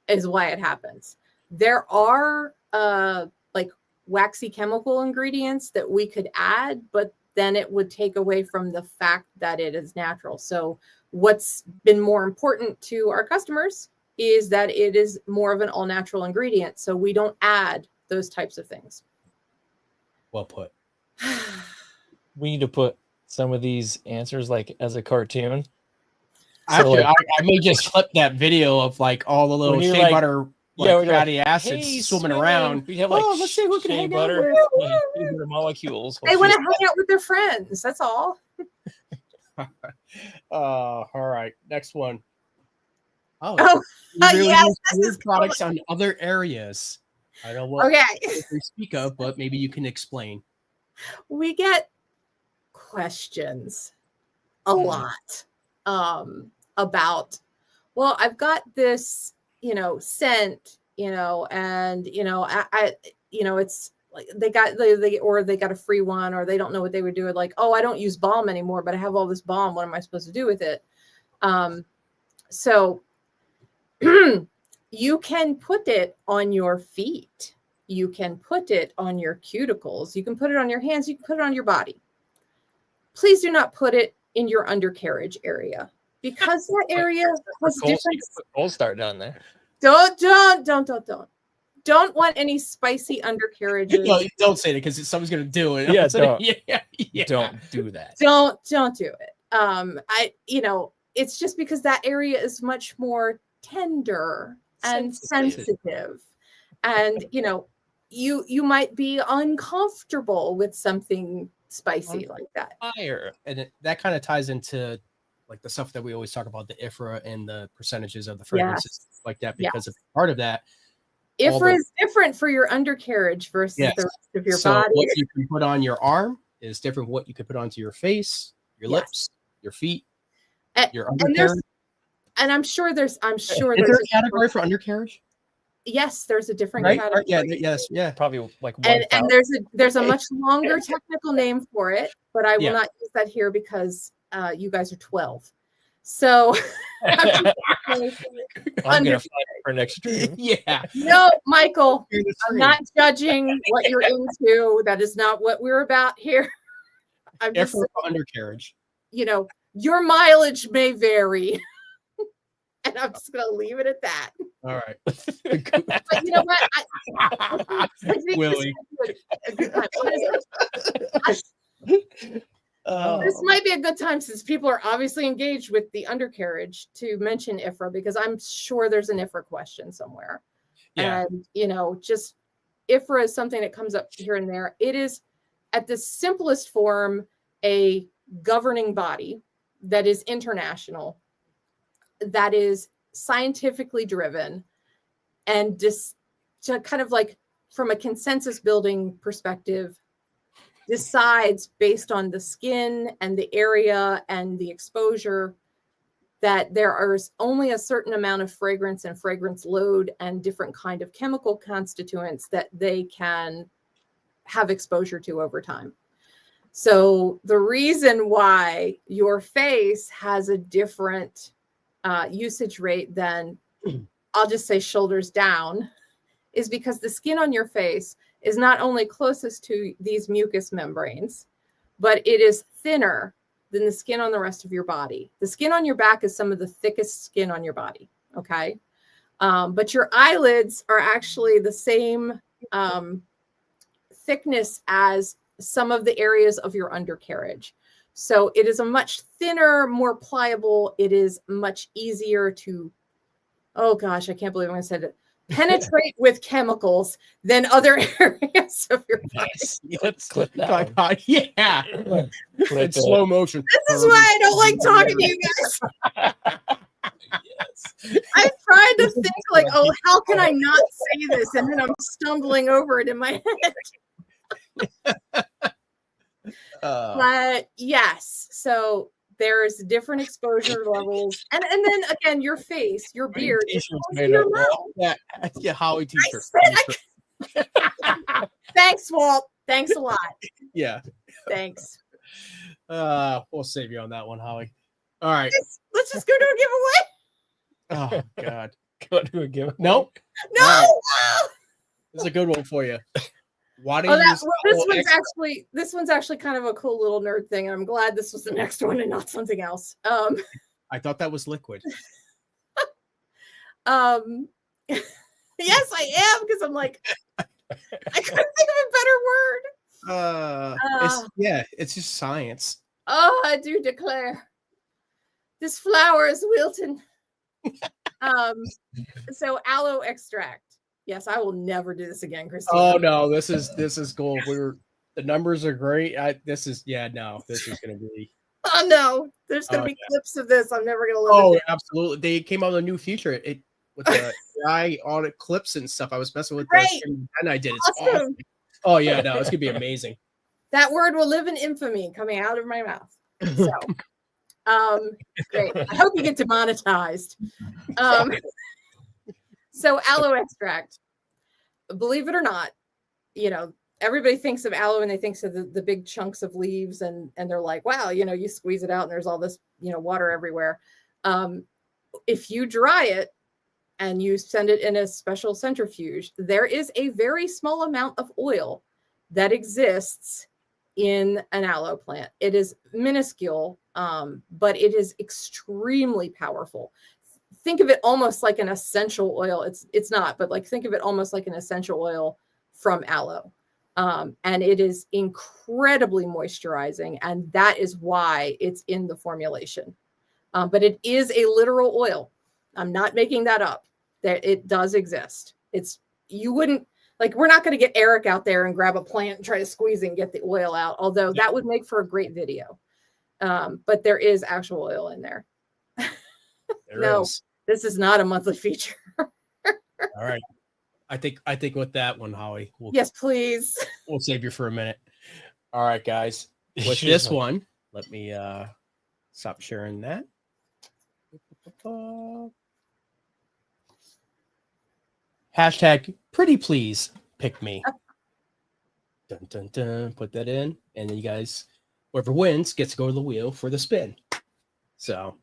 is why it happens. There are like waxy chemical ingredients that we could add, but then it would take away from the fact that it is natural. So what's been more important to our customers is that it is more of an all natural ingredient. So we don't add those types of things. Well put. We need to put some of these answers like as a cartoon. Actually, I may just clip that video of like all the little shea butter fatty acids swimming around. We have like let's see who can hang butter out with molecules. They want to hang out with their friends. That's all. All right. Next one. Yes, this is products on other areas. I don't know what we speak of, but maybe you can explain. We get questions a lot about, well, I've got this, scent, and I it's like they got a free one, or they don't know what they would do with, like, oh, I don't use balm anymore, but I have all this balm. What am I supposed to do with it? So you can put it on your feet. You can put it on your cuticles. You can put it on your hands. You can put it on your body. Please do not put it in your undercarriage area, because that area has different. Cold start down there. Don't want any spicy undercarriages. No, don't say that, because someone's gonna do it. Yeah, don't do that. Don't do it. It's just because that area is much more tender and sensitive. And you might be uncomfortable with something spicy like that. Fire. And that kind of ties into like the stuff that we always talk about, the IFRA and the percentages of the fragrances like that, because of part of that. IFRA is different for your undercarriage versus the rest of your body. What you can put on your arm is different. What you can put onto your face, your lips, your feet, your undercarriage. And I'm sure there's is there a category for undercarriage? Yes, there's a different category. Probably like 1, and there's a much longer technical name for it, but I will not use that here because you guys are 12. So I'm gonna find it for next stream. No, Michael, I'm not judging what you're into. That is not what we're about here. I'm just undercarriage. Your mileage may vary. And I'm just gonna leave it at that. All right. But you know what? I think Willie. a good time. This might be a good time, since people are obviously engaged with the undercarriage, to mention IFRA, because I'm sure there's an IFRA question somewhere. Yeah. And, just IFRA is something that comes up here and there. It is, at the simplest form, a governing body that is international, that is scientifically driven, and just kind of like, from a consensus building perspective, decides based on the skin and the area and the exposure that there is only a certain amount of fragrance and fragrance load and different kind of chemical constituents that they can have exposure to over time. So the reason why your face has a different usage rate than, I'll just say, shoulders down, is because the skin on your face is not only closest to these mucous membranes, but it is thinner than the skin on the rest of your body. The skin on your back is some of the thickest skin on your body, okay? But your eyelids are actually the same thickness as some of the areas of your undercarriage. So it is a much thinner, more pliable, it is much easier to, oh gosh, I can't believe I'm going to say that, penetrate with chemicals than other areas of your body. Nice. Let's clip that one. Yeah. Clip It's it. slow motion. This is why I don't like talking to you guys. Yes. I'm trying to think like, oh, how can I not say this? And then I'm stumbling over it in my head. But yes, so there's different exposure levels. And then again, your face, your beard, T-shirts is made your up. mouth. Yeah, Holly t-shirt. Thanks, Walt. Thanks a lot. Yeah. Thanks. We'll save you on that one, Holly. All right. Let's just go to a giveaway. Oh God. Go to a giveaway. Nope. No. All right. This is a good one for you. Why do you use This one's actually kind of a cool little nerd thing. I'm glad this was the next one and not something else. I thought that was liquid. Yes, I am, because I'm like, I couldn't think of a better word. It's just science. Oh, I do declare, this flower is wilting. So aloe extract. Yes, I will never do this again, Christina. Oh no, this is gold. The numbers are great. This is gonna be. Oh no, there's gonna be clips of this. I'm never gonna live. Oh, absolutely. They came out with a new feature. It with the AI on it, clips and stuff. I was messing with this and I did. It's awesome. Oh yeah, no, it's gonna be amazing. That word will live in infamy coming out of my mouth. So great. I hope you get demonetized. So aloe extract, believe it or not, everybody thinks of aloe and they think of the big chunks of leaves and they're like, wow, you squeeze it out and there's all this, water everywhere. If you dry it and you send it in a special centrifuge, there is a very small amount of oil that exists in an aloe plant. It is minuscule, but it is extremely powerful. Think of it almost like an essential oil. It's not, but like think of it almost like an essential oil from aloe. And it is incredibly moisturizing, and that is why it's in the formulation. But it is a literal oil. I'm not making that up. That it does exist. You wouldn't, like, we're not going to get Eric out there and grab a plant and try to squeeze it and get the oil out, although that would make for a great video. But there is actual oil in there. There is. This is not a monthly feature. All right. I think with that one, Holly. Yes, please. We'll save you for a minute. All right, guys. With this one, let me stop sharing that. Hashtag pretty please pick me. Dun, dun, dun. Put that in. And then you guys, whoever wins gets to go to the wheel for the spin. So.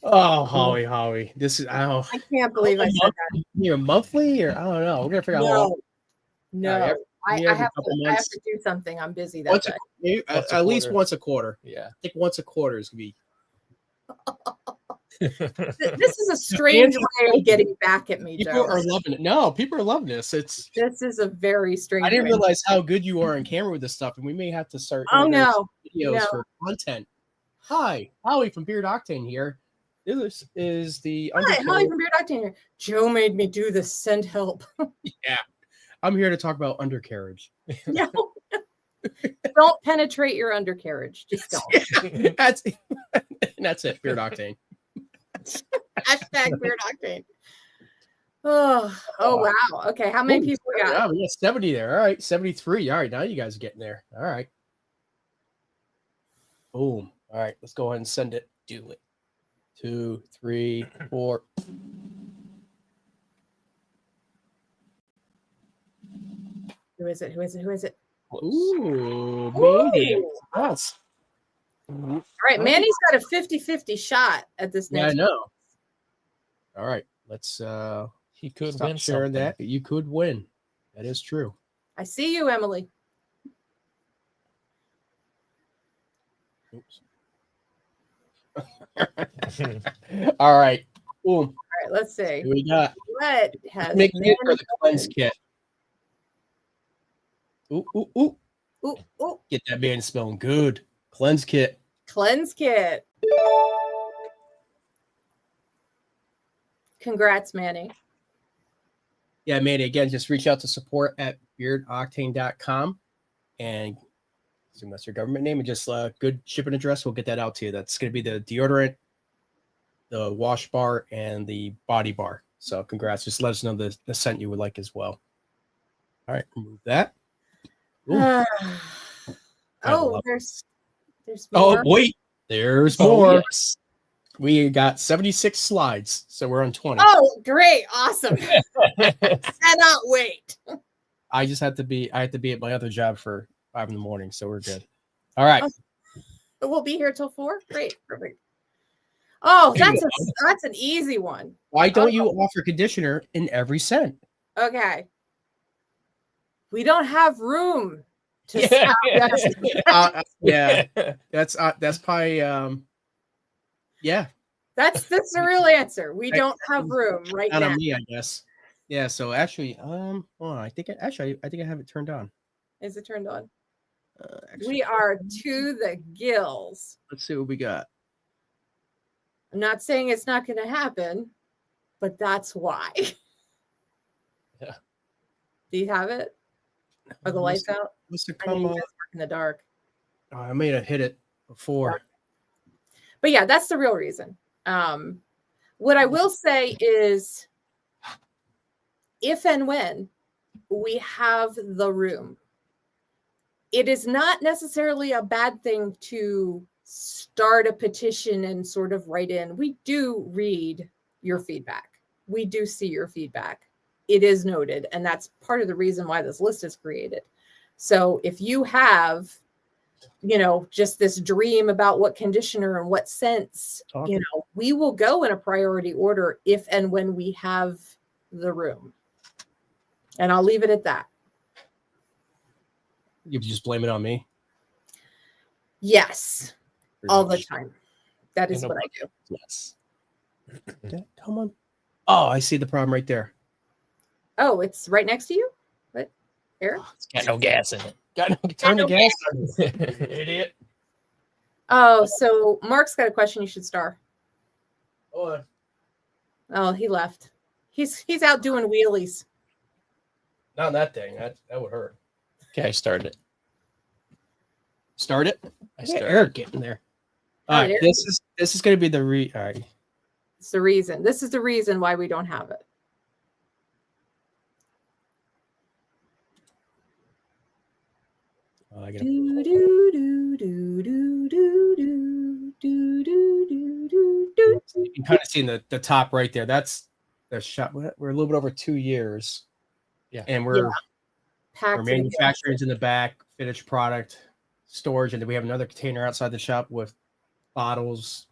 Oh, Holly. This is I can't believe I said that. You're monthly, or I don't know. We're gonna figure out. No. I have to do something. I'm busy that day. At least once a quarter. Yeah. I think once a quarter is gonna be. This is a strange way of getting back at me, People Joe. are loving it. No, people are loving this. This is a very strange I didn't way. realize how good you are on camera with this stuff, and we may have to start Oh, integrating no. videos No. for content. Hi, Howie from Beard Octane here. This is the Hi, Holly undercarriage. from Beard Octane here. Joe made me do this. Send help. Yeah, I'm here to talk about undercarriage. No. Don't penetrate your undercarriage. Just don't. That's it. Beard Octane. Hashtag Beard Octane. Oh wow. Okay, how many people we got? Yeah, we got 70 there. All right, 73. All right, now you guys are getting there. All right. Boom. All right, let's go ahead and send it. Do it. 2, 3, 4. Who is it? Who is it? Who is it? Ooh, Mandy. Ooh. Yes. All right, Mandy's got a 50-50 shot at this Yeah, I next. know. All right, let's He could stop win sharing something. that. You could win. That is true. I see you, Emily. Oops. All right. Boom. All right, let's see. Here we got. What has Make it for Mandy the cleanse won? kit. Ooh, ooh, ooh. Ooh, ooh. Get that man smelling good. Cleanse kit. Cleanse kit. Congrats, Manny. Yeah, Mandy, again, just reach out to support at beardoctane.com and assume that's your government name and just good shipping address. We'll get that out to you. That's going to be the deodorant, the wash bar, and the body bar. So congrats. Just let us know the scent you would like as well. All right, remove that. Ooh. I Oh, love there's Oh, more. wait. There's Oh, more. yes. We got 76 slides, so we're on 20. Oh, great. Awesome. Cannot wait. I have to be at my other job for 5 in the morning, so we're good. All right. We'll be here till 4. Great. Perfect. Oh, that's an easy one. Why don't you offer conditioner in every scent? Okay. We don't have room to Yeah. Yeah, that's probably yeah. That's the real answer. We don't have room right Not now. on me, I guess. Yeah. So actually, hold on. I think I have it turned on. Is it turned on? Actually, We are to the gills. let's see what we got. I'm not saying it's not going to happen, but that's why. Yeah. Do you have it? Are the lights out? Must have I know come you on. guys work in the dark. Oh, I may have hit it before. But yeah, that's the real reason. What I will say is if and when we have the room, it is not necessarily a bad thing to start a petition and sort of write in. We do read your feedback. We do see your feedback. It is noted. And that's part of the reason why this list is created. So if you have, just this dream about what conditioner and what scents, we will go in a priority order if and when we have the room. And I'll leave it at that. You just blame it on me. Yes, Pretty all the much. time. That is what I do. Yes. Yeah, come on. Oh, I see the problem right there. Oh, it's right next to you? What, Eric? It's got no gas in it. Turn the no gas on. Idiot. Oh, so Mark's got a question you should star. Hold on. Oh, he left. He's out doing wheelies. Not on that thing. That would hurt. Okay, I started it. Start it. I Yeah, started. Eric getting there. All All right, right, this is going to be the all right. It's the reason. This is the reason why we don't have it. I gotta, Do, do, do, do, do, do, do, do, do, do, do. you can kind of see in the top right there. That's the shot. We're a little bit over 2 years. Yeah. And we're Packed in. manufacturing's in the back, finished product, storage, and then we have another container outside the shop with bottles,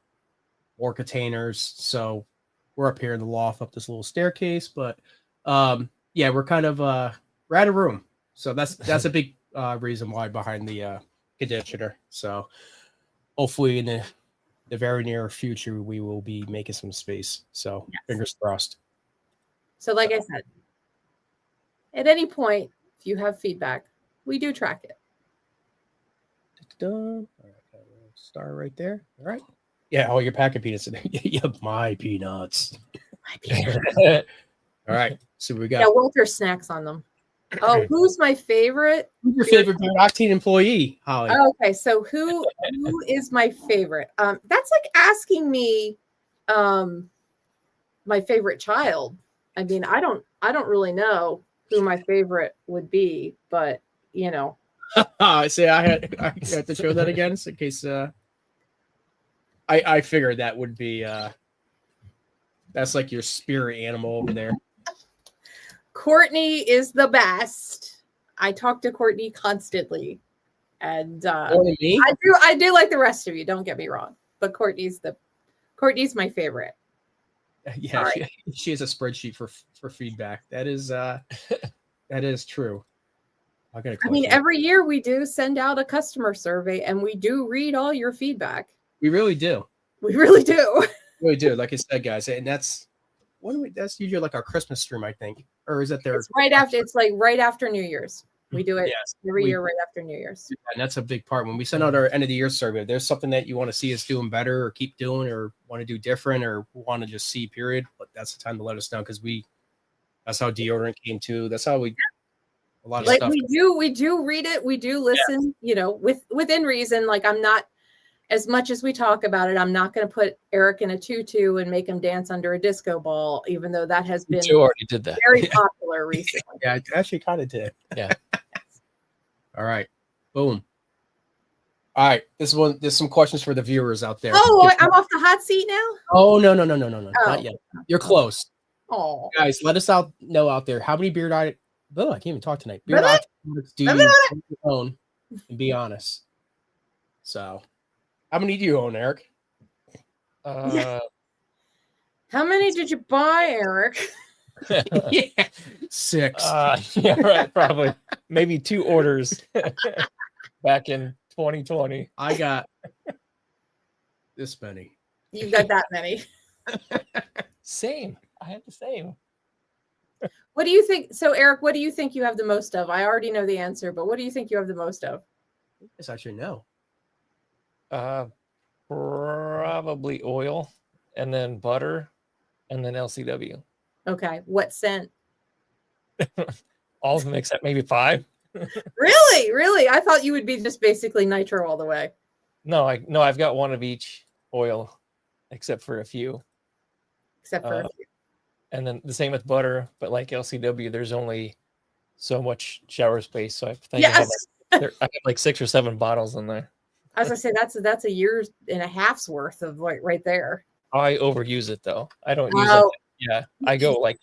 more containers. So we're up here in the loft up this little staircase, but yeah, we're kind of we're out of room. So that's a big reason why behind the conditioner. So hopefully in the the very near future, we will be making some space. So fingers crossed. So like I said, at any point, if you have feedback, we do track it. All right, star right there. All right. Yeah, all your packet peanuts. Yeah, my peanuts. My peanuts. All right. So we got. Yeah, Walter snacks on them. Oh, who's my favorite? Who's your favorite Beard Octane employee, Holly? Oh, okay, so who is my favorite? That's like asking me my favorite child. I mean, I don't really know who my favorite would be, but you know. See, I had to show that again in case I figured that would be that's like your spirit animal over there. Courtney is the best. I talk to Courtney constantly. And I do like the rest of you, don't get me wrong. But Courtney's my favorite. Yeah, right. She has a spreadsheet for feedback. That is true. I mean, every year we do send out a customer survey and we do read all your feedback. We really do. We really do. We do. Like I said, guys, and that's usually like our Christmas stream, I think. Or is that there? It's like right after New Year's. We do it every year right after New Year's. And that's a big part. When we send out our end of the year survey, if there's something that you want to see us doing better or keep doing or want to do different or want to just see, period. But that's the time to let us know because that's how deodorant came to. That's how a lot of like stuff. We do read it. We do listen, you know, within reason. Like I'm not, as much as we talk about it, I'm not going to put Eric in a tutu and make him dance under a disco ball, even though that has been You already did that. Very popular recently. Yeah, I actually kind of did. Yeah. All right. Boom. All right. There's some questions for the viewers out there. Oh, I'm off the hot seat now? Oh, no. Not yet. You're close. Oh. Guys, let us know out there. How many beard I can't even talk tonight. Beard products do you own? And be honest. So, how many do you own, Eric? How many did you buy, Eric? Yeah, 6. Yeah, right. Probably maybe 2 orders back in 2020. I got this many. You got that many. Same. I had the same. What do you think? So, Eric, what do you think you have the most of? I already know the answer, but what do you think you have the most of? Yes, I should know. Probably oil, and then butter, and then LCW. Okay. What scent? All of them except maybe 5. Really? I thought you would be just basically nitro all the way. No, I've got one of each oil, except for a few. Except for a few. And then the same with butter, but like LCW, there's only so much shower space. So I think I have like 6 or 7 bottles in there. As I say, that's a year and a half's worth of like right there. I overuse it though. I don't use it. Yeah, I do like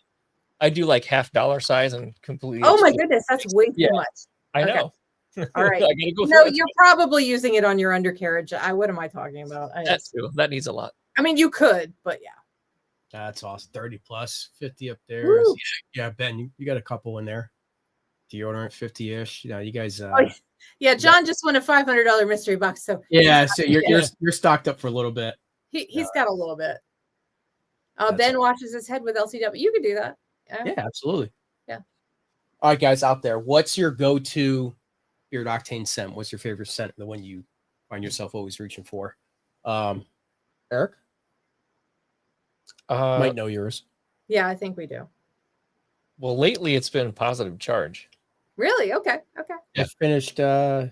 $50 size and completely. Oh my goodness, that's way too much. I know. All right. You're probably using it on your undercarriage. What am I talking about? That's true. That needs a lot. I mean, you could, but yeah. That's awesome. 30 plus, 50 up there. Yeah, Ben, you got a couple in there. Deodorant 50-ish. You know, you guys. Yeah, John just won a $500 mystery box. So yeah, so you're stocked up for a little bit. He's got a little bit. Ben washes his head with LCW. You could do that. Yeah, absolutely. Yeah. All right, guys out there, what's your go-to Beard Octane scent? What's your favorite scent? The one you find yourself always reaching for? Eric? Might know yours. Yeah, I think we do. Well, lately it's been Positive Charge. Really? Okay. I finished. I'm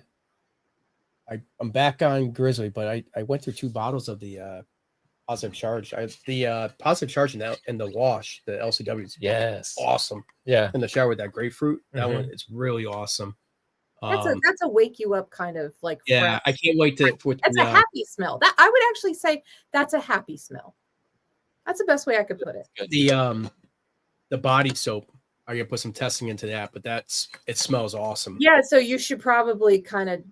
back on Grizzly, but I went through 2 bottles of the Positive Charge. The Positive Charge and the wash, the LCW is awesome. Yeah, in the shower with that grapefruit, that one it's really awesome. That's a wake you up kind of like. Yeah, fresh. I can't wait to. That's a happy smell. That I would actually say that's a happy smell. That's the best way I could put it. The body soap. I'm gonna put some testing into that, but it smells awesome. Yeah, so you should probably kind of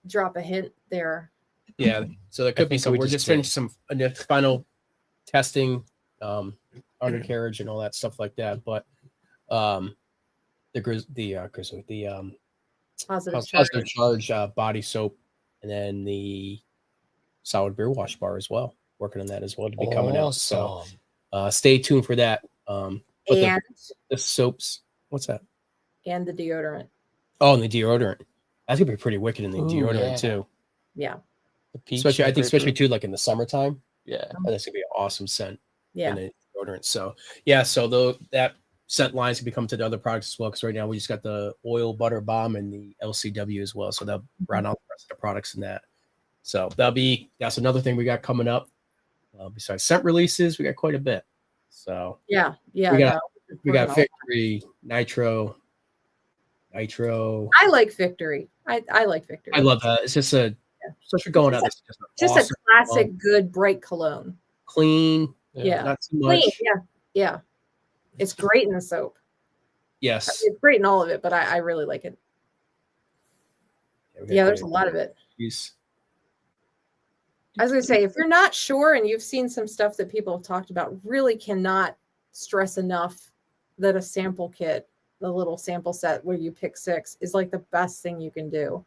drop a hint there. Yeah, so there could be some. We're just finished some final testing, undercarriage and all that stuff like that. But Positive Charge body soap, and then the solid beer wash bar as well. Working on that as well to be coming out. So Awesome. stay tuned for that. But And the soaps, what's that? and the deodorant. Oh, and the deodorant. That's gonna be pretty wicked in the Ooh, deodorant yeah. too. Yeah. The peach Especially, I think, especially grapefruit. too, like in the summertime. Yeah. That's gonna be an awesome scent Yeah. in the deodorant. So yeah, so that scent lines can be coming to the other products as well. Because right now we just got the oil butter bomb and the LCW as well. So they'll round out the rest of the products in that. So that's another thing we got coming up. Besides scent releases, we got quite a bit. So Yeah. Yeah. we got no, we got Victory, Nitro. I like Victory. I like Victory. I love that. It's just especially going out. It's Just awesome, a classic good bright cologne. clean, Yeah. not too much. Clean. Yeah. Yeah. It's great in the soap. Yes. It's great in all of it, but I really like it. Yeah, there's a lot of it. I was going to say, if you're not sure and you've seen some stuff that people have talked about, really cannot stress enough that a sample kit, the little sample set where you pick 6, is like the best thing you can do.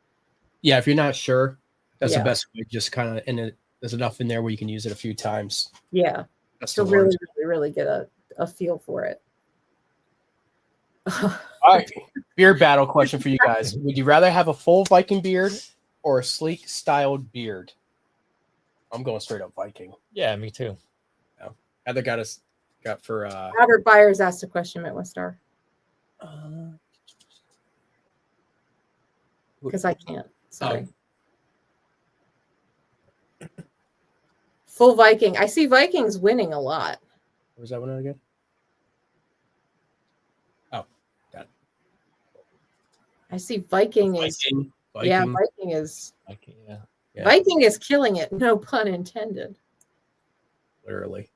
Yeah, if you're not sure, that's Yeah. the best way. Just kind of, and there's enough in there where you can use it a few times. Yeah. That's To the really, worst. really, really get a feel for it. All right, beard battle question for you guys. Would you rather have a full Viking beard or a sleek styled beard? I'm going straight up Viking. Yeah, me too. Heather got for Robert Byers asked a question at Westar because I can't. Sorry. Full Viking. I see Vikings winning a lot. was that one again? Oh, got it. I see Viking is yeah, Viking is Yeah. Viking is killing it. No pun intended. Literally.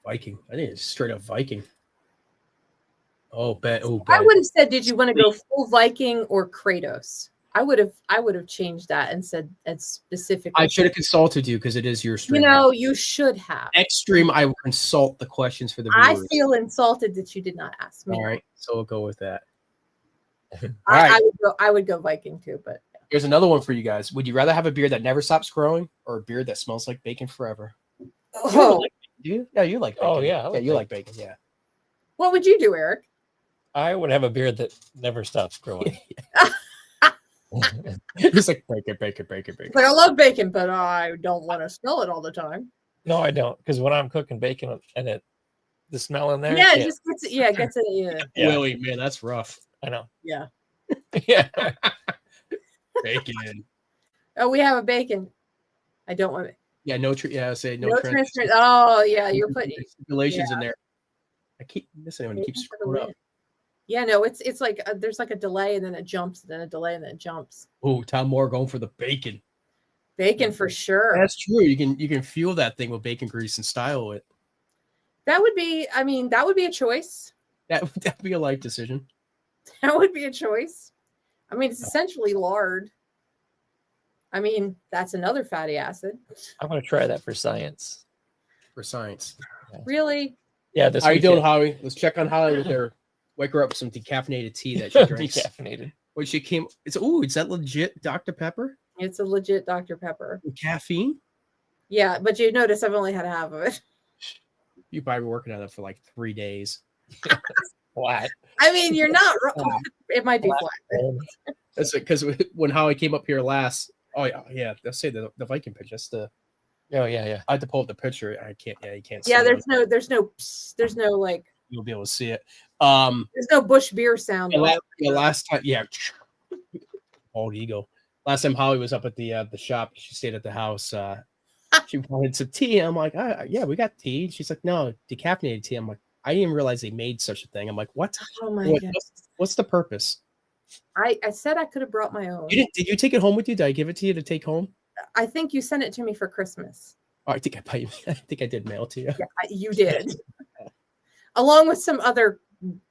Viking. I think it's straight up Viking. Oh, bet. Oh, I would have said, did you want to go full Viking or Kratos? I would have changed that and said specifically. I should have consulted you because it is your stream. You know, you should have. Next stream, I will consult the questions for the viewers. I feel insulted that you did not ask me. All right, so we'll go with that. I would go Viking too, but here's another one for you guys. Would you rather have a beard that never stops growing or a beard that smells like bacon forever? Oh, Do you? Yeah, you like bacon. Oh, yeah. Yeah, you like bacon. Yeah. What would you do, Eric? I would have a beard that never stops growing. It's like bacon. Like, I love bacon, but I don't want to smell it all the time. No, I don't, because when I'm cooking bacon and the smell in there. Yeah, it just gets it. Yeah, it gets it. Yeah. Willie, man, that's rough. I know. Yeah. Yeah. Bacon. Oh, we have a bacon. I don't want it. Yeah, no say no transfer. Oh, yeah, you're putting stipulations in there. I keep missing it when it keeps screwing up. Yeah, no, it's like there's like a delay and then it jumps, then a delay and then it jumps. Oh, Tom Moore going for the bacon. Bacon for sure. That's true. You can fuel that thing with bacon grease and style it. That would be, I mean, that would be a choice. That'd be a life decision. That would be a choice. I mean, it's essentially lard. I mean, that's another fatty acid. I'm going to try that for science. For science. Really? Yeah. How you doing, Howie? Let's check on Howie with her. Wake her up with some decaffeinated tea that she drinks. Decaffeinated. When she came, is that legit Dr. Pepper? It's a legit Dr. Pepper. With caffeine? Yeah, but you notice I've only had half of it. You probably been working on it for like 3 days. Flat. I mean, you're not wrong. It might be flat. That's it, because when Howie came up here last, yeah, let's say the Viking pitch. That's the. Oh yeah. I had to pull up the picture. I can't. Yeah, you can't. Yeah, see there's no like. You'll be able to see it. There's no Bush beer sound. Last time, yeah. Old ego. Last time Holly was up at the shop, she stayed at the house. She wanted some tea. I'm like, yeah, we got tea. She's like, no, decaffeinated tea. I'm like, I didn't even realize they made such a thing. I'm like, what? Oh my god. What's the purpose? I said I could have brought my own. Did you take it home with you? Did I give it to you to take home? I think you sent it to me for Christmas. Oh, I think I did mail it to you. Yeah, you did. Along with some other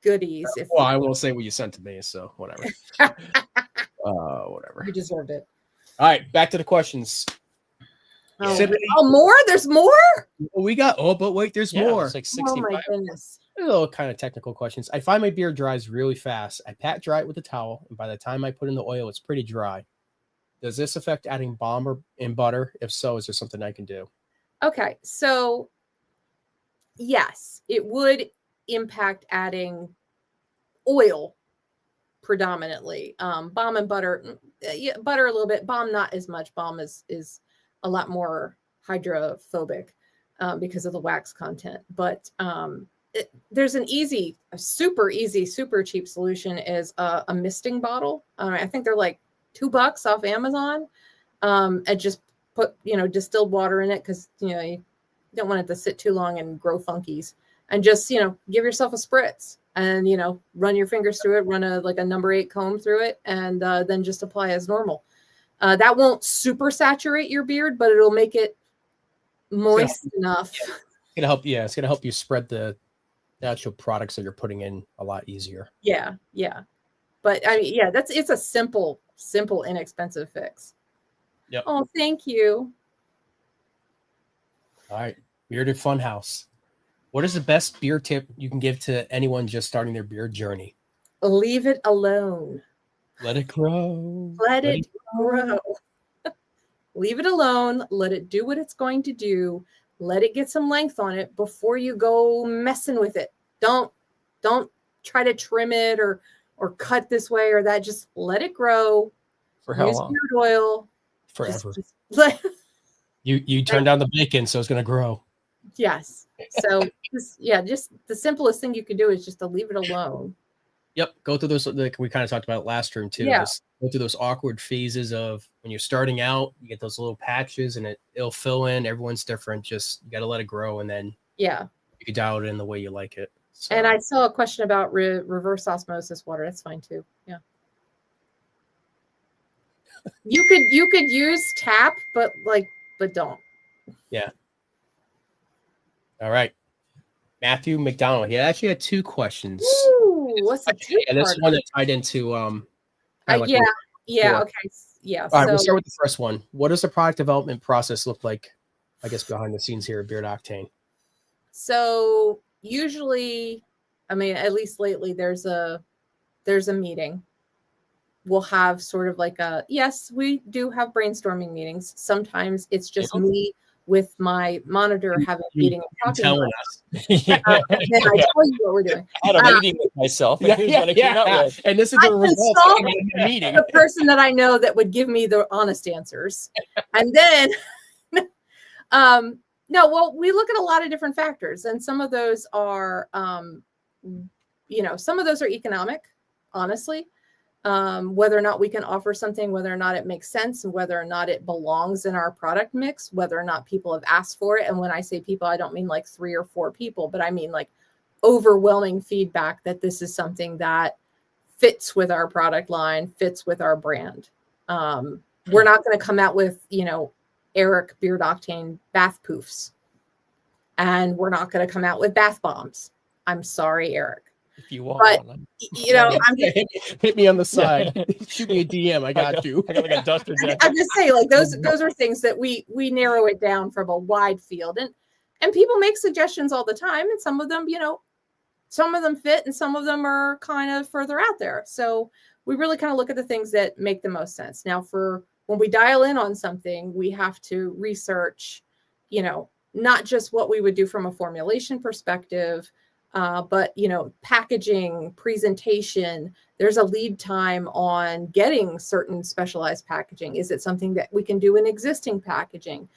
goodies. Well, I won't say what you sent to me, so whatever. Whatever. You deserved it. All right, back to the questions. More? There's more? We got. Oh, but wait, there's more. It's like 65. Oh my goodness. A little kind of technical questions. I find my beard dries really fast. I pat dry it with a towel, and by the time I put in the oil, it's pretty dry. Does this affect adding balm or in butter? If so, is there something I can do? Okay, so yes, it would impact adding oil predominantly. Balm and butter, yeah, butter a little bit. Balm not as much. Balm is a lot more hydrophobic because of the wax content. But there's a super easy, super cheap solution is a misting bottle. I think they're like $2 off Amazon. And just put distilled water in it because you don't want it to sit too long and grow funkies. And just give yourself a spritz and run your fingers through it, run a number 8 comb through it, and then just apply as normal. That won't super saturate your beard, but it'll make it moist enough. It's gonna help. Yeah, it's gonna help you spread the actual products that you're putting in a lot easier. Yeah. But I mean, yeah, it's a simple, inexpensive fix. Yep. Oh, thank you. All right, Bearded Funhouse. What is the best beard tip you can give to anyone just starting their beard journey? Leave it alone. Let it grow. Let it grow. Leave it alone. Let it do what it's going to do. Let it get some length on it before you go messing with it. Don't try to trim it or cut this way or that. Just let it grow. For how Use long? beard oil. Forever. Just You turn down the bacon, so it's gonna grow. yes. So just the simplest thing you could do is just to leave it alone. Yep. Go through those, like we kind of talked about last room too. Yeah. Just go through those awkward phases of when you're starting out, you get those little patches and it'll fill in. Everyone's different. Just you got to let it grow and then Yeah. you can dial it in the way you like it. So, And I saw a question about reverse osmosis water. That's fine too. Yeah. You could use tap, but don't. yeah. All right. Matthew McDonald. He actually had 2 questions. Ooh, what's the And this one that tied into yeah. before. Okay. Yeah. All right, So we'll start with the first one. What does the product development process look like, I guess, behind the scenes here at Beard Octane? so usually, I mean, at least lately, there's a meeting. We'll have sort of like yes, we do have brainstorming meetings. Sometimes it's just me with my monitor having a meeting and talking Telling about us. it. And then I tell you what we're doing. I had a meeting with myself. And here's what I came out with. And this is I the results consult of the meeting. the person that I know that would give me the honest answers. And then no, well, we look at a lot of different factors, and some of those are some of those are economic, honestly. Whether or not we can offer something, whether or not it makes sense, and whether or not it belongs in our product mix, whether or not people have asked for it. And when I say people, I don't mean like 3 or 4 people, but I mean like overwhelming feedback that this is something that fits with our product line, fits with our brand. We're not going to come out with, Eric Beard Octane bath poofs. And we're not going to come out with bath bombs. I'm sorry, Eric. If you want But, one, I'm just, hit me on the side. Shoot me a DM. I got you. I got like a duster jacket. I'm just saying, like those are things that we narrow it down from a wide field, and people make suggestions all the time, and some of them, some of them fit, and some of them are kind of further out there. So we really kind of look at the things that make the most sense. Now, for when we dial in on something, we have to research, not just what we would do from a formulation perspective, but packaging, presentation. There's a lead time on getting certain specialized packaging. Is it something that we can do in existing packaging?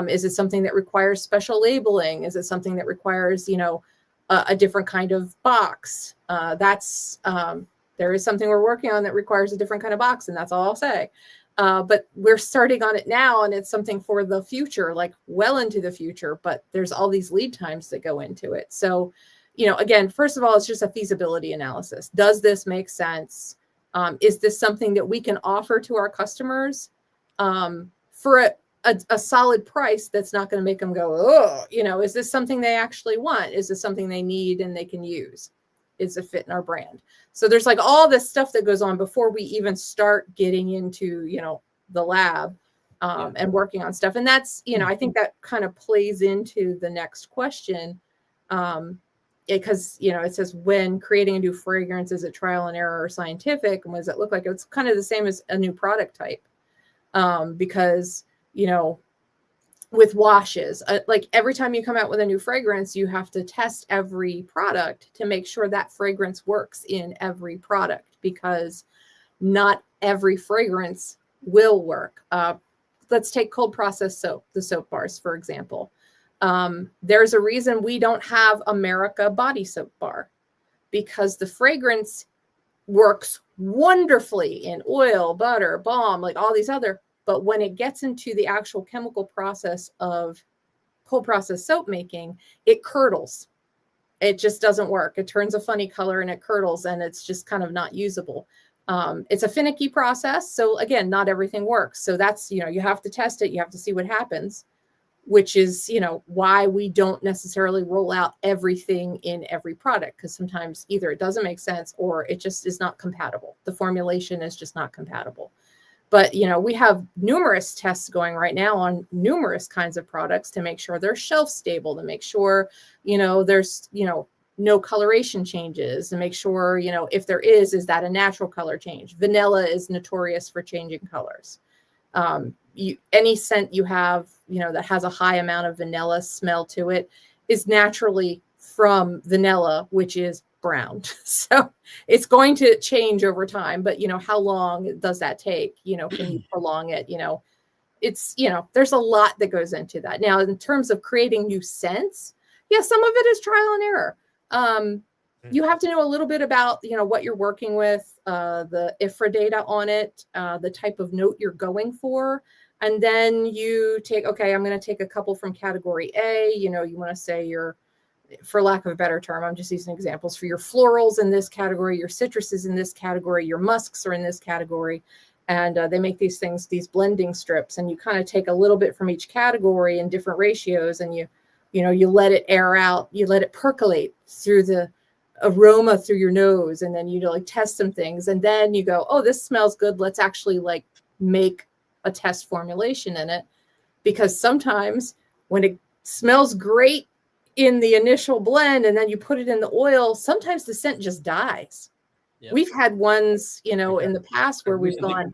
Is it something that requires special labeling? Is it something that requires a different kind of box? There is something we're working on that requires a different kind of box, and that's all I'll say. But we're starting on it now, and it's something for the future, like well into the future, but there's all these lead times that go into it. So, again, first of all, it's just a feasibility analysis. Does this make sense? Is this something that we can offer to our customers for a solid price that's not going to make them go, oh, is this something they actually want? Is this something they need and they can use? Is a fit in our brand? So there's like all this stuff that goes on before we even start getting into, the lab and working on stuff. And that's, I think that kind of plays into the next question. Because, it says when creating a new fragrance, is it trial and error or scientific? And what does it look like? It's kind of the same as a new product type. because, with washes, like every time you come out with a new fragrance, you have to test every product to make sure that fragrance works in every product, because not every fragrance will work. Let's take cold processed soap, the soap bars, for example. There's a reason we don't have America body soap bar, because the fragrance works wonderfully in oil, butter, balm, like all these other. But when it gets into the actual chemical process of cold processed soap making, it curdles. It just doesn't work. It turns a funny color and it curdles, and it's just kind of not usable. It's a finicky process. So again, not everything works. So that's, you have to test it. You have to see what happens, which is, why we don't necessarily roll out everything in every product, because sometimes either it doesn't make sense or it just is not compatible. The formulation is just not compatible. But, we have numerous tests going right now on numerous kinds of products to make sure they're shelf stable, to make sure, there's, no coloration changes, to make sure, if there is that a natural color change? Vanilla is notorious for changing colors. Any scent you have, that has a high amount of vanilla smell to it is naturally from vanilla, which is brown. So it's going to change over time, but how long does that take? Can you prolong it? It's, there's a lot that goes into that. Now, in terms of creating new scents, yeah, some of it is trial and error. You have to know a little bit about, what you're working with, the IFRA data on it, the type of note you're going for. And then you take, okay, I'm going to take a couple from category A. You want to say for lack of a better term, I'm just using examples, for your florals in this category, your citruses in this category, your musks are in this category. And they make these things, these blending strips, and you kind of take a little bit from each category in different ratios, and you let it air out, you let it percolate through the aroma through your nose, and then you test some things, and then you go, oh, this smells good. Let's actually make a test formulation in it, because sometimes when it smells great in the initial blend and then you put it in the oil, sometimes the scent just dies. Yep. We've had ones, in the past where we've gone,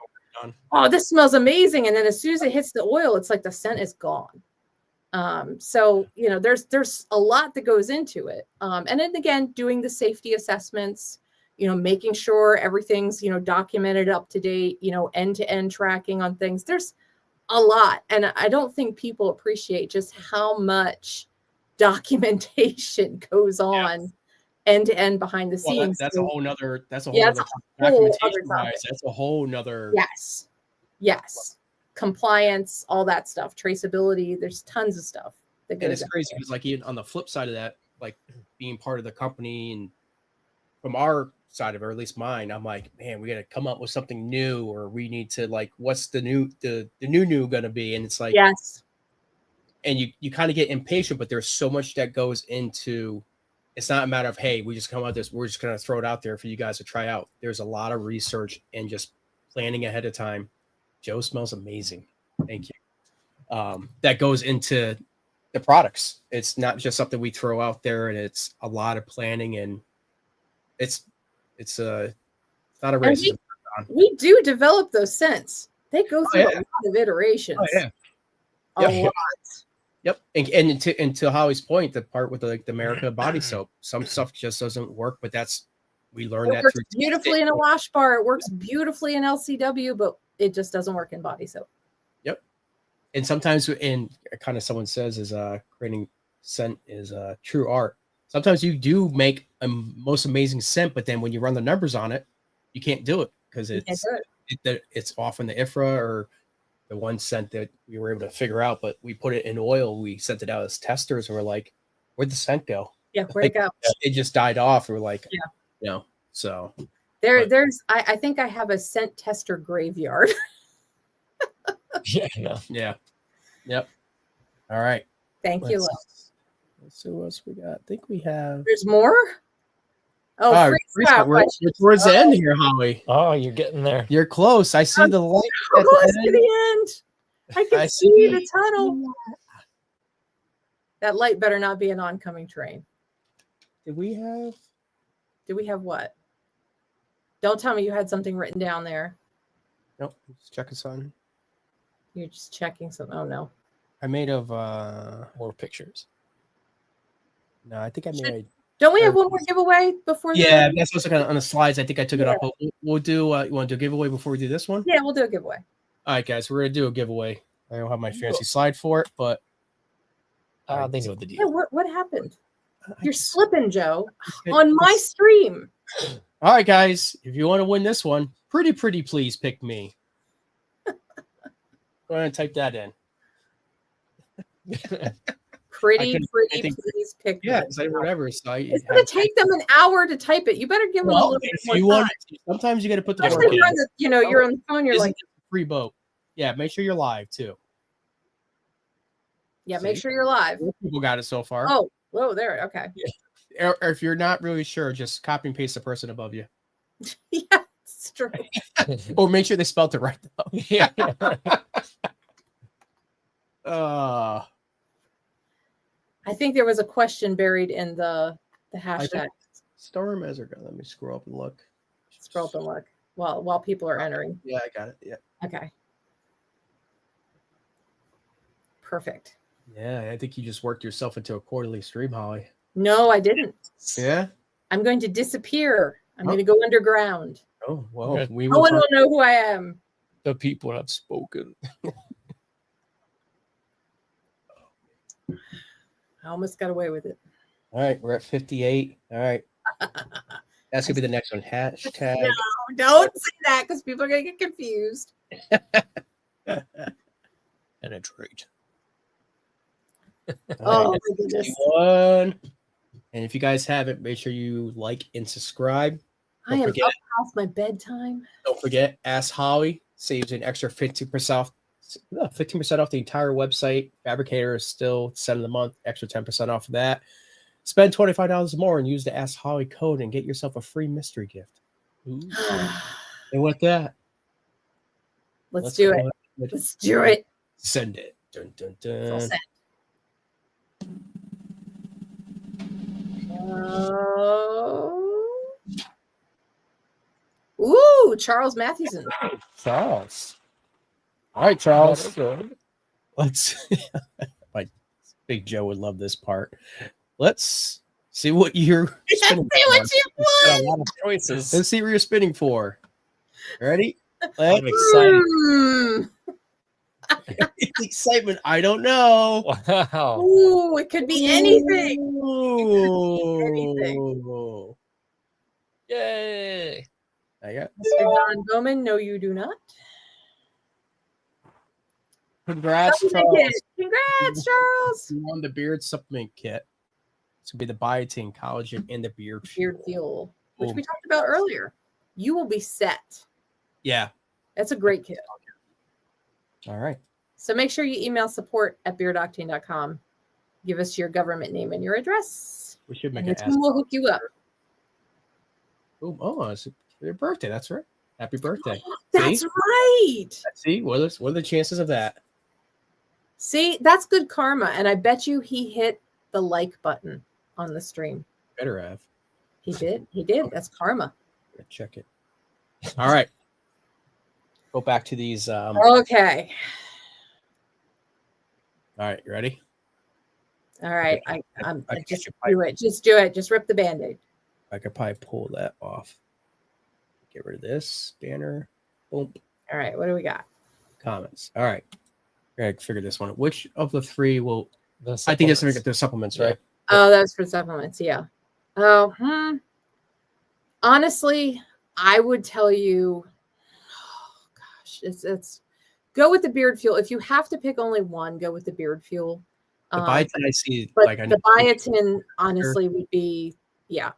oh, this smells amazing. And then as soon as it hits the oil, it's like the scent is gone. So, there's a lot that goes into it. And then again, doing the safety assessments, making sure everything's, documented up to date, end-to-end tracking on things. There's a lot. And I don't think people appreciate just how much documentation goes on end to end behind the scenes. That's a whole nother documentation wise. That's a whole nother. Yes. Compliance, all that stuff, traceability. There's tons of stuff that goes. And it's crazy because even on the flip side of that, being part of the company, and from our side of it, or at least mine, I'm like, man, we got to come up with something new, or we need to what's the new going to be? And it's like, yes. And you kind of get impatient, but there's so much that goes into. It's not a matter of, hey, we just come out with this, we're just going to throw it out there for you guys to try out. There's a lot of research and just planning ahead of time. Joe smells amazing. Thank you. That goes into the products. It's not just something we throw out there, and it's a lot of planning, and it's not a race. We do develop those scents. They go through a lot of iterations. Oh, yeah. A lot. Yep. And to Holly's point, the part with the America body soap, some stuff just doesn't work, but we learned that works beautifully in a wash bar. It works beautifully in LCW, but it just doesn't work in body soap. Yep. And sometimes, and kind of someone says, is creating scent is true art. Sometimes you do make a most amazing scent, but then when you run the numbers on it, you can't do it because it's often the IFRA or the one scent that we were able to figure out, but we put it in oil. We sent it out as testers, and we're like, where'd the scent go? Yeah, where'd it go? It just died off. We're like, so there's I think I have a scent tester graveyard. Yeah. Yep. All right. Thank you. Let's see what else we got. I think we have. There's more. We're towards the end here, Holly. Oh, you're getting there. You're close. I see the light. Close to the end. I can see the tunnel. That light better not be an oncoming train. Did we have what? Don't tell me you had something written down there. Nope. Just checking something. You're just checking something. Oh no. I made of More pictures. no, I think I made Don't we have one more giveaway before yeah, the that's what's on the slides. I think I took it up. But we'll do you want to do a giveaway before we do this one? Yeah, we'll do a giveaway. All right, guys, we're gonna do a giveaway. I don't have my fancy slide for it, but They know the Yeah, deal. what happened? I You're just- slipping, Joe, I- on my stream. All right, guys, if you want to win this one, pretty please pick me. Go ahead and type that in. Pretty I think- please pick Yeah, me. say whatever. So It's gonna take them an hour to type it. You better give them a well, little bit if more you time. want, sometimes you got to put the Especially work if in. you're on the, you're on the phone. You're Isn't like, it a free vote. Yeah, make sure you're live too. yeah, make See? sure you're live. People got it so far. Oh, whoa, there. Okay. Or if you're not really sure, just copy and paste the person above you, Yeah, it's true. or make sure they spelled it right. Though. Yeah. I think there was a question buried in the hashtag. Storm Ezra. Let me scroll up and look. Scroll up and look while people are entering. Yeah, I got it. Yeah. Okay. Perfect. Yeah, I think you just worked yourself into a quarterly stream, Holly. No, I didn't. Yeah. I'm going to disappear. I'm Oh. going to go underground. Oh well, Okay. we No will. one will know who I am. The people have spoken. I almost got away with it. All right, we're at 58. All right, that's gonna be the next one. Hashtag. No, don't say that because people are going to get confused. Penetrate. Oh, my goodness. 61. And if you guys haven't, make sure you like and subscribe. I am up past my bedtime. Don't forget, Ask Holly saves an extra 15% off. 15% off the entire website. Fabricator is still $7 of the month, extra 10% off of that. Spend $25 more and use the Ask Holly code and get yourself a free mystery gift. Ooh. And with that, Let's do it. go ahead. Let's do it. Send it. Dun, dun, It's all dun. set. Ooh, Charles Mathewson. Charles. All right, Charles. Let's. Like Big Joe would love this part. Let's see what you're spinning See what for. you Got want. a lot of choices. Let's see what you're spinning for. Ready? I'm excited. Excitement. I don't know. Wow. Ooh, it could be anything. Ooh. Yay. I got Mr. John Bowman, no, you do not. congrats, Supplement Charles. kit. Congrats, Charles. You won the beard supplement kit. It's gonna be the biotin, collagen, and the beard. Beard fuel. fuel, which Boom. we talked about earlier. You will be set. Yeah. That's a great kit. All right. So make sure you email support@beardoctane.com. Give us your government name and your address. We should make And it. the team will hook you up. Oh, it's your birthday. That's right. Happy birthday. That's See? right. See, what are the chances of that? See, that's good karma. And I bet you he hit the like button on the stream. Better have. He did. He did. That's karma. Check it. All right. Go back to these. All Okay. right, you ready? All right. I I'm can just get your do it. Just do it. Just rip the band-aid. I could probably pull that off. Get rid of this banner. Boom. All right. What do we got? Comments. All right. Greg, figure this one out. Which of the three will? The I think it's going to supplements. get the supplements, Yeah. right? Oh, that was for supplements. Yeah. Oh, honestly, I would tell you, oh gosh, it's go with the beard fuel. If you have to pick only one, go with the beard fuel. The biotin I see, But like I the biotin honestly would be, yeah.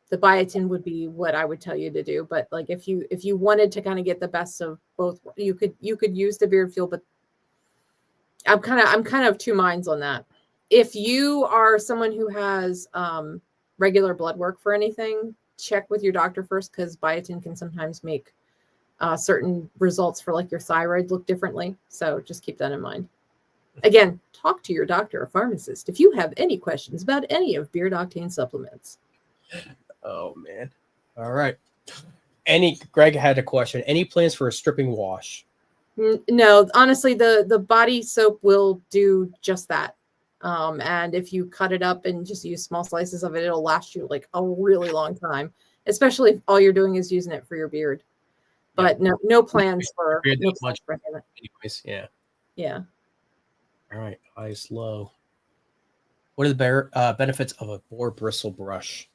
The biotin would be what I would tell you to do. But like if you wanted to kind of get the best of both, you could use the beard fuel, but I'm kind of two minds on that. If you are someone who has regular blood work for anything, check with your doctor first, because biotin can sometimes make certain results for like your thyroid look differently. So just keep that in mind. Again, talk to your doctor or pharmacist if you have any questions about any of Beard Octane supplements. Oh man. All right. Greg had a question. Any plans for a stripping wash? No, honestly, the body soap will do just that. And if you cut it up and just use small slices of it, it'll last you like a really long time, especially if all you're doing is using it for your beard. But no plans for much. Anyways, yeah. Yeah. All right, highest low. What are the benefits of a boar bristle brush?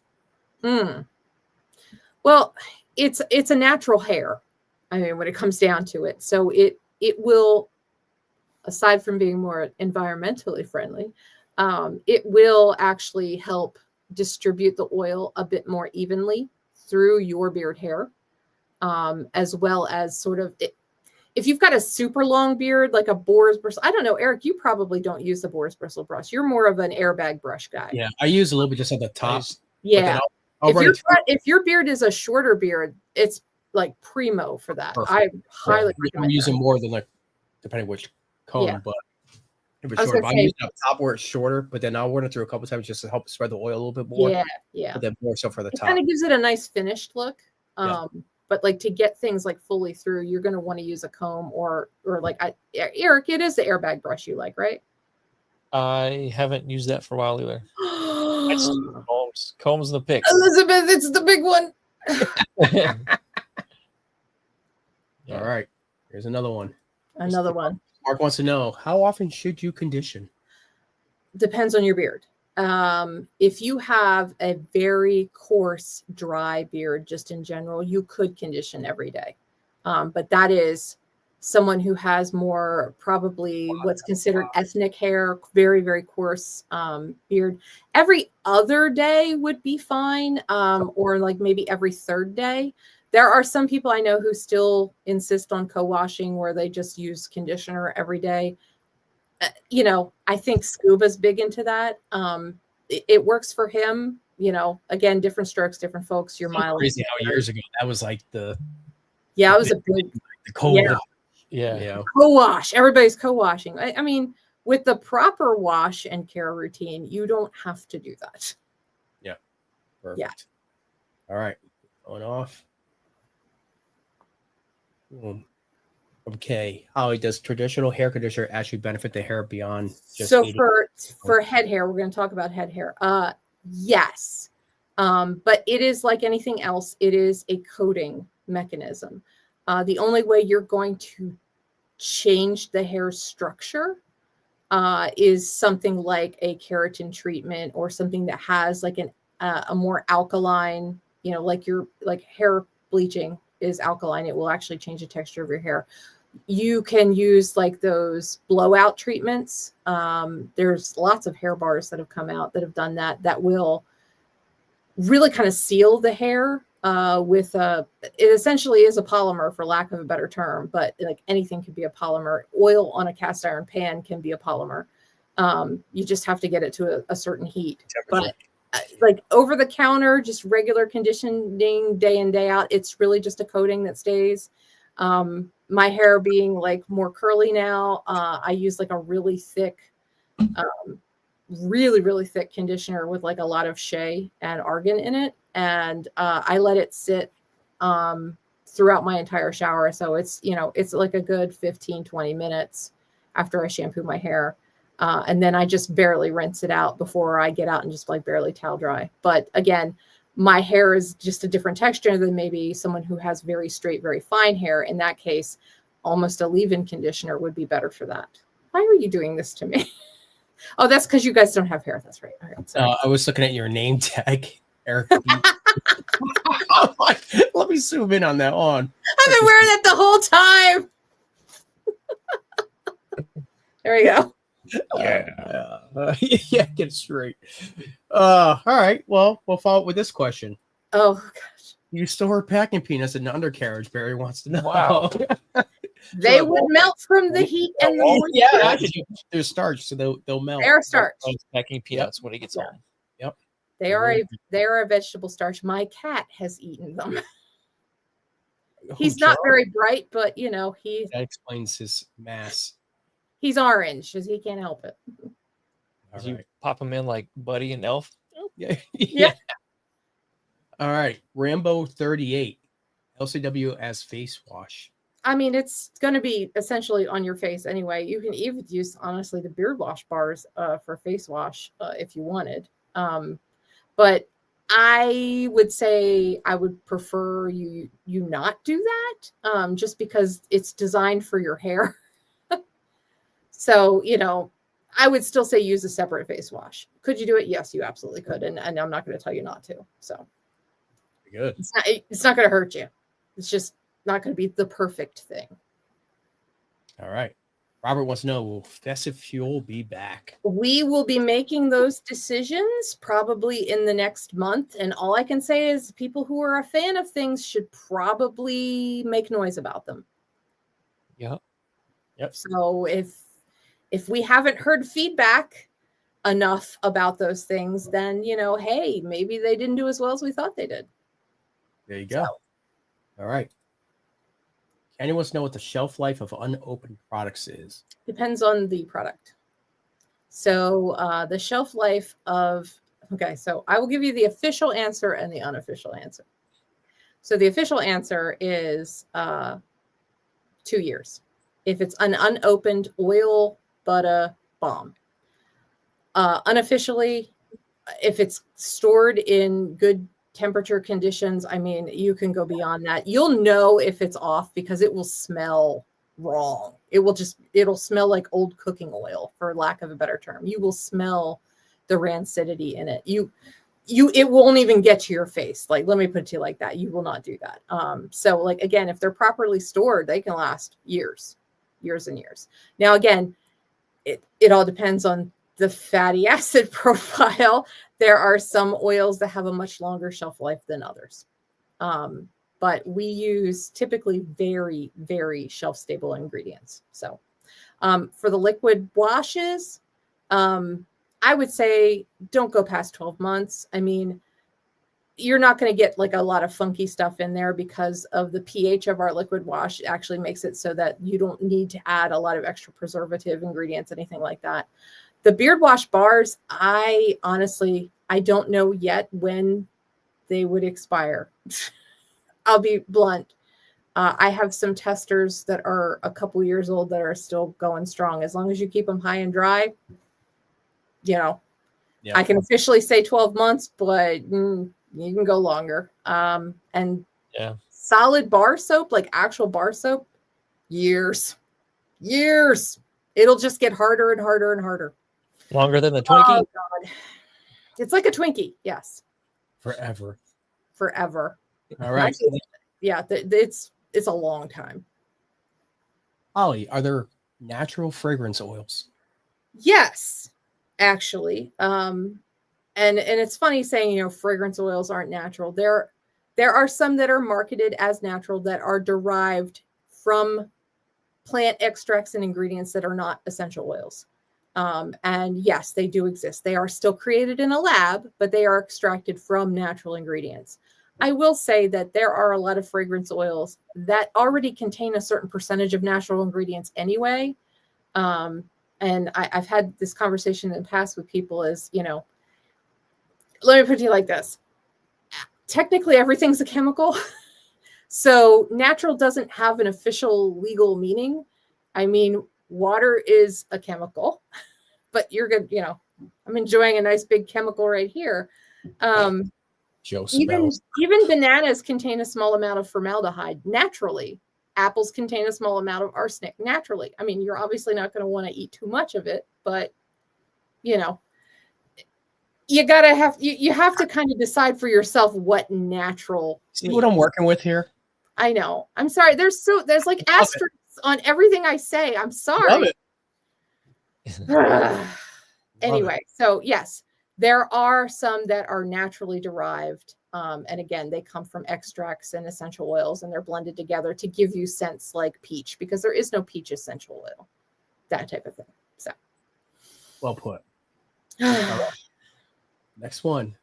Well, it's a natural hair. I mean, when it comes down to it, so it will, aside from being more environmentally friendly, it will actually help distribute the oil a bit more evenly through your beard hair, as well as sort of if you've got a super long beard, like a boar's bristle. I don't know, Eric, you probably don't use the boar's bristle brush. You're more of an airbag brush guy. Yeah, I use a little bit just at the top. Yeah. If your beard is a shorter beard, it's like primo for that. Perfect. I highly recommend. I'm using more than like, depending which comb, but if it's shorter, I'm using up top where it's shorter, but then I'll run it through a couple times just to help spread the oil a little bit more. Yeah. But then more so for the top. It kind of gives it a nice finished look. But like to get things like fully through, you're going to want to use a comb or like Eric, it is the airbag brush you like, right? I haven't used that for a while either. Combs the picks. Elizabeth, it's the big one. All right, here's another one. Mark wants to know, how often should you condition? Depends on your beard. If you have a very coarse, dry beard, just in general, you could condition every day. But that is someone who has more probably what's considered ethnic hair, very, very coarse beard. Every other day would be fine, or like maybe every third day. There are some people I know who still insist on co-washing where they just use conditioner every day. I think Scuba's big into that. It works for him. Again, different strokes, different folks. Your mileage. Crazy how years ago that was like it was a big the cold. Yeah. Co-wash. Everybody's co-washing. I mean, with the proper wash and care routine, you don't have to do that. Yeah. Perfect. Yeah. All right. Going off. Okay. Holly, does traditional hair conditioner actually benefit the hair beyond just for head hair, we're going to talk about head hair. Yes. But it is like anything else. It is a coating mechanism. The only way you're going to change the hair structure is something like a keratin treatment or something that has like a more alkaline, like hair bleaching is alkaline. It will actually change the texture of your hair. You can use like those blowout treatments. There's lots of hair bars that have come out that have done that will really kind of seal the hair it essentially is a polymer, for lack of a better term, but like anything can be a polymer. Oil on a cast iron pan can be a polymer. You just have to get it to a certain heat. But like over the counter, just regular conditioning day in, day out, it's really just a coating that stays. My hair being like more curly now, I use like a really thick, really thick conditioner with like a lot of shea and argan in it. And I let it sit throughout my entire shower. So it's like a good 15-20 minutes after I shampoo my hair. And then I just barely rinse it out before I get out and just like barely towel dry. But again, my hair is just a different texture than maybe someone who has very straight, very fine hair. In that case, almost a leave-in conditioner would be better for that. Why are you doing this to me? Oh, that's because you guys don't have hair. That's right. All right, I was looking at your name tag, Eric. Let me zoom in on that on. I've been wearing it the whole time. There we go. Yeah, get it straight. All right. Well, we'll follow up with this question. Oh gosh. You store packing peanuts in the undercarriage? Barry wants to know. Wow. They would melt from the heat and the moisture. Yeah, there's starch, so they'll melt. They're starch. Packing peanuts when he gets home. Yep. They are a vegetable starch. My cat has eaten them. He's not very bright, but that explains his mass. He's orange, because he can't help it. You pop them in like Buddy and Elf. Yeah. All right. Rambo 38. LCW as face wash. I mean, it's going to be essentially on your face anyway. You can even use, honestly, the beard wash bars for face wash if you wanted. But I would say I would prefer you not do that, just because it's designed for your hair. So, I would still say use a separate face wash. Could you do it? Yes, you absolutely could. And I'm not going to tell you not to. So Good. it's not going to hurt you. It's just not going to be the perfect thing. All right. Robert wants to know, will Festive Fuel be back? We will be making those decisions probably in the next month. And all I can say is people who are a fan of things should probably make noise about them. Yep. So if we haven't heard feedback enough about those things, then, hey, maybe they didn't do as well as we thought they did. There you go. All right. Kenny wants to know what the shelf life of unopened products is. Depends on the product. So the shelf life of, okay, so I will give you the official answer and the unofficial answer. So the official answer is 2 years. If it's an unopened oil, butter, bomb. Unofficially, if it's stored in good temperature conditions, I mean, you can go beyond that. You'll know if it's off because it will smell wrong. It'll smell like old cooking oil, for lack of a better term. You will smell the rancidity in it. It won't even get to your face. Like, let me put it to you like that. You will not do that. So like, again, if they're properly stored, they can last years and years. Now, again, it all depends on the fatty acid profile. There are some oils that have a much longer shelf life than others. But we use typically very, very shelf stable ingredients. So for the liquid washes, I would say don't go past 12 months. I mean, you're not going to get like a lot of funky stuff in there because of the pH of our liquid wash. It actually makes it so that you don't need to add a lot of extra preservative ingredients, anything like that. The beard wash bars, I don't know yet when they would expire. I'll be blunt. I have some testers that are a couple years old that are still going strong. As long as you keep them high and dry, I can officially say 12 months, but you can go longer. And solid bar soap, like actual bar soap, years. It'll just get harder and harder and harder. Longer than the Twinkie? Oh, God. It's like a Twinkie. Yes. Forever. All right. Yeah. It's a long time. Holly, are there natural fragrance oils? Yes, actually. And it's funny saying, fragrance oils aren't natural. There are some that are marketed as natural that are derived from plant extracts and ingredients that are not essential oils. And yes, they do exist. They are still created in a lab, but they are extracted from natural ingredients. I will say that there are a lot of fragrance oils that already contain a certain percentage of natural ingredients anyway. And I've had this conversation in the past with people is, let me put it to you like this. Technically, everything's a chemical. So natural doesn't have an official legal meaning. I mean, water is a chemical, but you're good. I'm enjoying a nice big chemical right here. Even bananas contain a small amount of formaldehyde naturally. Apples contain a small amount of arsenic naturally. I mean, you're obviously not going to want to eat too much of it, but you have to kind of decide for yourself what natural. See what I'm working with here? I know. I'm sorry. There's like asterisks on everything I say. I'm sorry. Anyway, so yes, there are some that are naturally derived. And again, they come from extracts and essential oils, and they're blended together to give you scents like peach, because there is no peach essential oil, that type of thing. So, well put. Next one.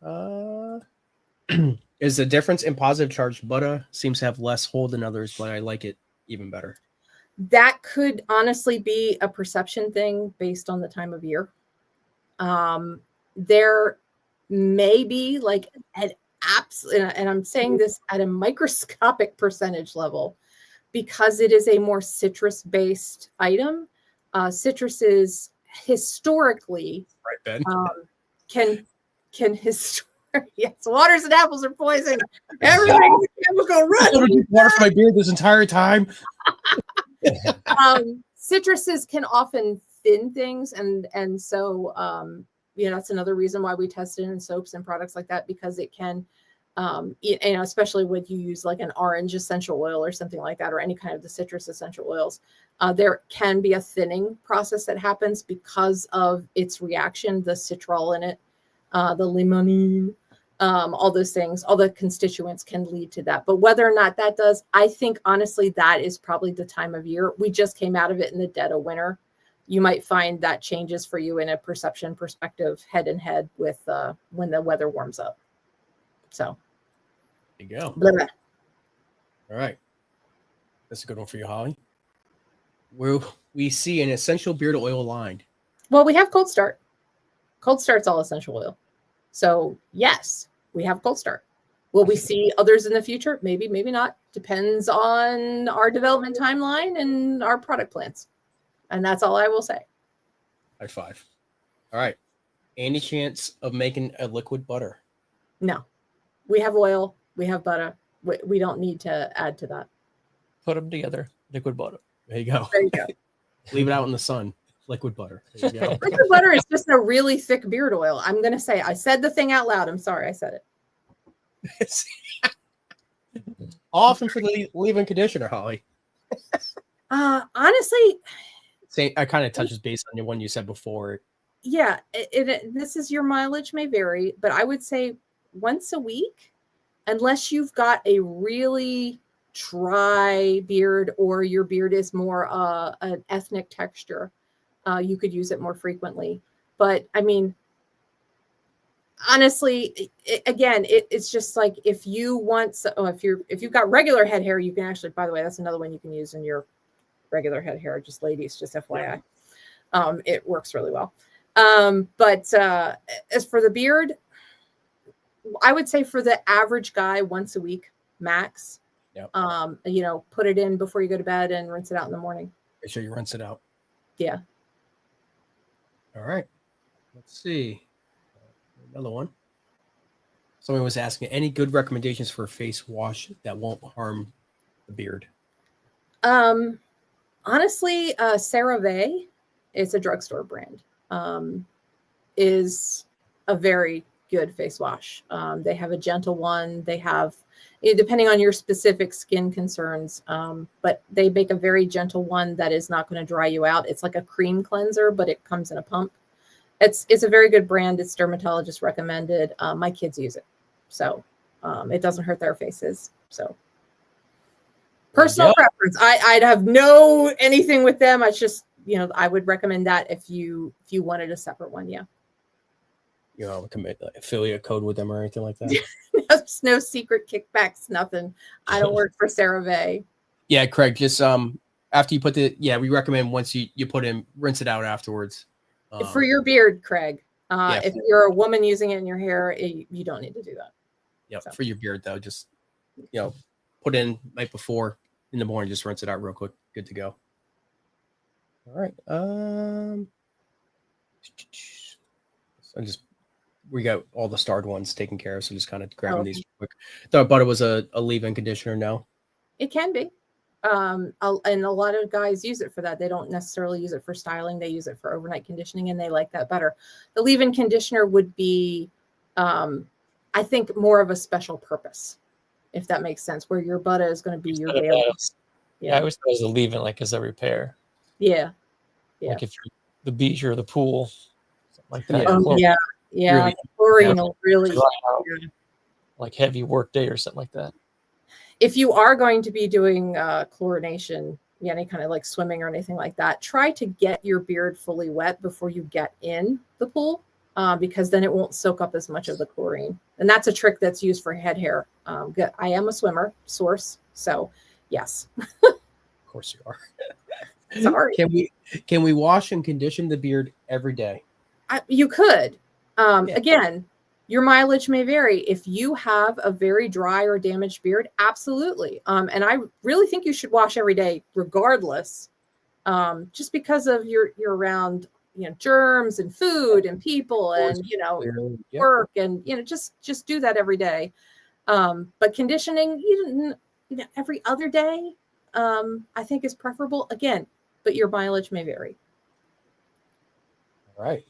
Is the difference in positive charged butter? Seems to have less hold than others, but I like it even better. That could honestly be a perception thing based on the time of year. There may be like an absolute, and I'm saying this at a microscopic percentage level, because it is a more citrus-based item, citruses historically Right, Ben. can yes, waters and apples are poison. Everything's chemical run. Water for my beard this entire time. Citruses can often thin things, and so that's another reason why we test it in soaps and products like that, because it can especially when you use like an orange essential oil or something like that, or any kind of the citrus essential oils, there can be a thinning process that happens because of its reaction, the citral in it, the limonene, all those things, all the constituents can lead to that. But whether or not that does, I think honestly, that is probably the time of year. We just came out of it in the dead of winter. You might find that changes for you in a perception perspective, head and head with when the weather warms up. So there you go. Blah, blah. All right. That's a good one for you, Holly. We see an essential beard oil line. Well, we have Cold Start. Cold Start's all essential oil. So yes, we have Cold Start. Will we see others in the future? Maybe, maybe not. Depends on our development timeline and our product plans. And that's all I will say. High five. All right. Any chance of making a liquid butter? No. We have oil. We have butter. We don't need to add to that. Put them together. Liquid butter. There you go. There you go. Leave it out in the sun. Liquid butter. There you go. Liquid butter is just a really thick beard oil. I'm going to say, I said the thing out loud. I'm sorry. I said it. Often for the leave-in conditioner, Holly. Honestly, I kind of touches base on the one you said before. Yeah, this is your mileage may vary, but I would say once a week, unless you've got a really dry beard or your beard is more an ethnic texture, you could use it more frequently. But I mean, honestly, it's just like if you want, if you've got regular head hair, you can actually, by the way, that's another one you can use in your regular head hair, just ladies, just FYI. It works really well. But as for the beard, I would say for the average guy, once a week max. Yep. Put it in before you go to bed and rinse it out in the morning. Make sure you rinse it out. Yeah. All right. Let's see. Another one. Someone was asking, any good recommendations for a face wash that won't harm the beard? Honestly, CeraVe, it's a drugstore brand, is a very good face wash. They have a gentle one. They have, depending on your specific skin concerns, but they make a very gentle one that is not going to dry you out. It's like a cream cleanser, but it comes in a pump. It's a very good brand. It's dermatologist recommended. My kids use it, so it doesn't hurt their faces. So personal preference. I'd have no anything with them. I just, I would recommend that if you wanted a separate one. Yeah. Commit affiliate code with them or anything like that. There's no secret kickbacks, nothing. I don't work for CeraVe. Yeah, Craig, just after you put we recommend once you put in, rinse it out afterwards. For your beard, Craig. Yeah, if you're a woman using it in your hair, you don't need to do that. Yeah, so. For your beard though, just put in night before in the morning, just rinse it out real quick. Good to go. All right. We got all the starred ones taken care of, so just kind of grabbing these quick. Thought butter was a leave-in conditioner. No, it can be, and a lot of guys use it for that. They don't necessarily use it for styling; they use it for overnight conditioning, and they like that better. The leave-in conditioner would be, I think, more of a special purpose, if that makes sense, where your butter is going to be your daily. Yeah, I always thought it was a leave-in, like as a repair. Yeah. Like if you're the beach or the pool, something like that. Yeah, chlorine will really like heavy work day or something like that. If you are going to be doing chlorination, any kind of like swimming or anything like that, try to get your beard fully wet before you get in the pool, because then it won't soak up as much of the chlorine. And that's a trick that's used for head hair. I am a swimmer source, so yes. Of course you are. Sorry. Can we wash and condition the beard every day? You could. Again, Your mileage may vary. If you have a very dry or damaged beard, absolutely. And I really think you should wash every day regardless, just because of you're around, germs and food and people and, work and, just do that every day. But conditioning, every other day, I think is preferable again, but your mileage may vary. All right.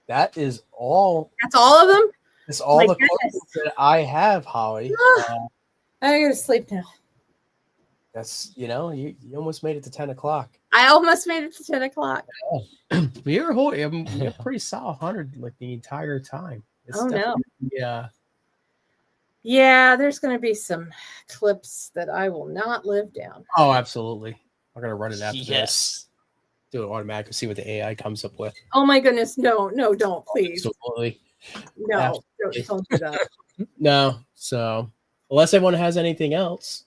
That is all. That's all of them? That's all the questions that I have, Holly. I gotta sleep now. That's, you almost made it to 10 o'clock. I almost made it to 10 o'clock. You're pretty solid 100 like the entire time. No. Yeah. Yeah, there's going to be some clips that I will not live down. Oh, absolutely. I'm going to run it after this. Do it automatically, see what the AI comes up with. Oh my goodness. No, don't, please. Absolutely. No, don't do that. No. So unless everyone has anything else,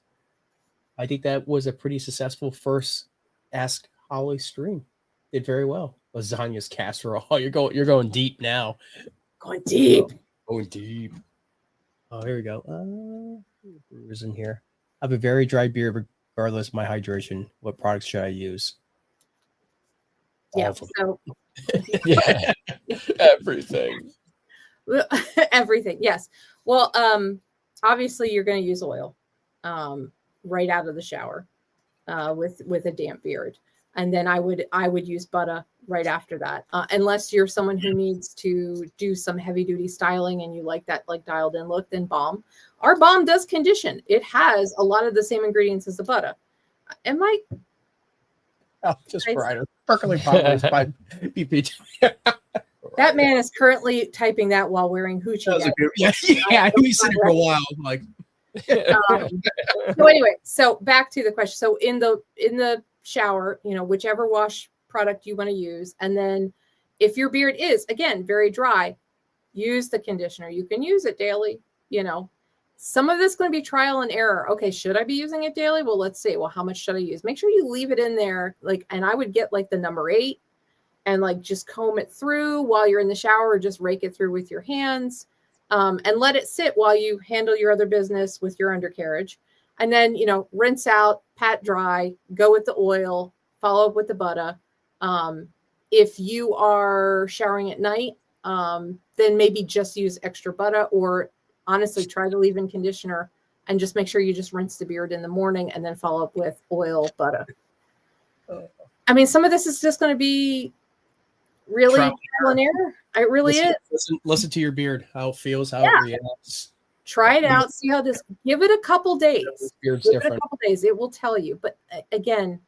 I think that was a pretty successful first Ask Holly stream. Did very well. Lasagna's casserole. You're going deep now. Going deep. Going deep. Oh, here we go. Brewers in here. I have a very dry beard regardless of my hydration. What products should I use? Yeah. So yeah. Everything. Everything. Yes. Well, obviously you're going to use oil right out of the shower with a damp beard. And then I would use butter right after that. Unless you're someone who needs to do some heavy duty styling and you like that like dialed in look, then balm. Our balm does condition. It has a lot of the same ingredients as the butter. Just brighter. Sparkling powder by BP. That man is currently typing that while wearing hoochie. Yeah, he's sitting for a while. Like so anyway, so back to the question. So in the shower, whichever wash product you want to use. And then if your beard is, again, very dry, use the conditioner. You can use it daily. Some of this is going to be trial and error. Okay, should I be using it daily? Well, let's see. Well, how much should I use? Make sure you leave it in there. And I would get the number 8 and just comb it through while you're in the shower, or just rake it through with your hands, and let it sit while you handle your other business with your undercarriage. And then, rinse out, pat dry, go with the oil, follow up with the butter. If you are showering at night, then maybe just use extra butter, or honestly try the leave-in conditioner and just make sure you just rinse the beard in the morning and then follow up with oil, butter. I mean, some of this is just going to be really trial and error. It really is. Listen to your beard, how it feels, how it reacts. Try it out. See how this. Give it a couple days. Beard's Give different. it a couple days. It will tell you. But again,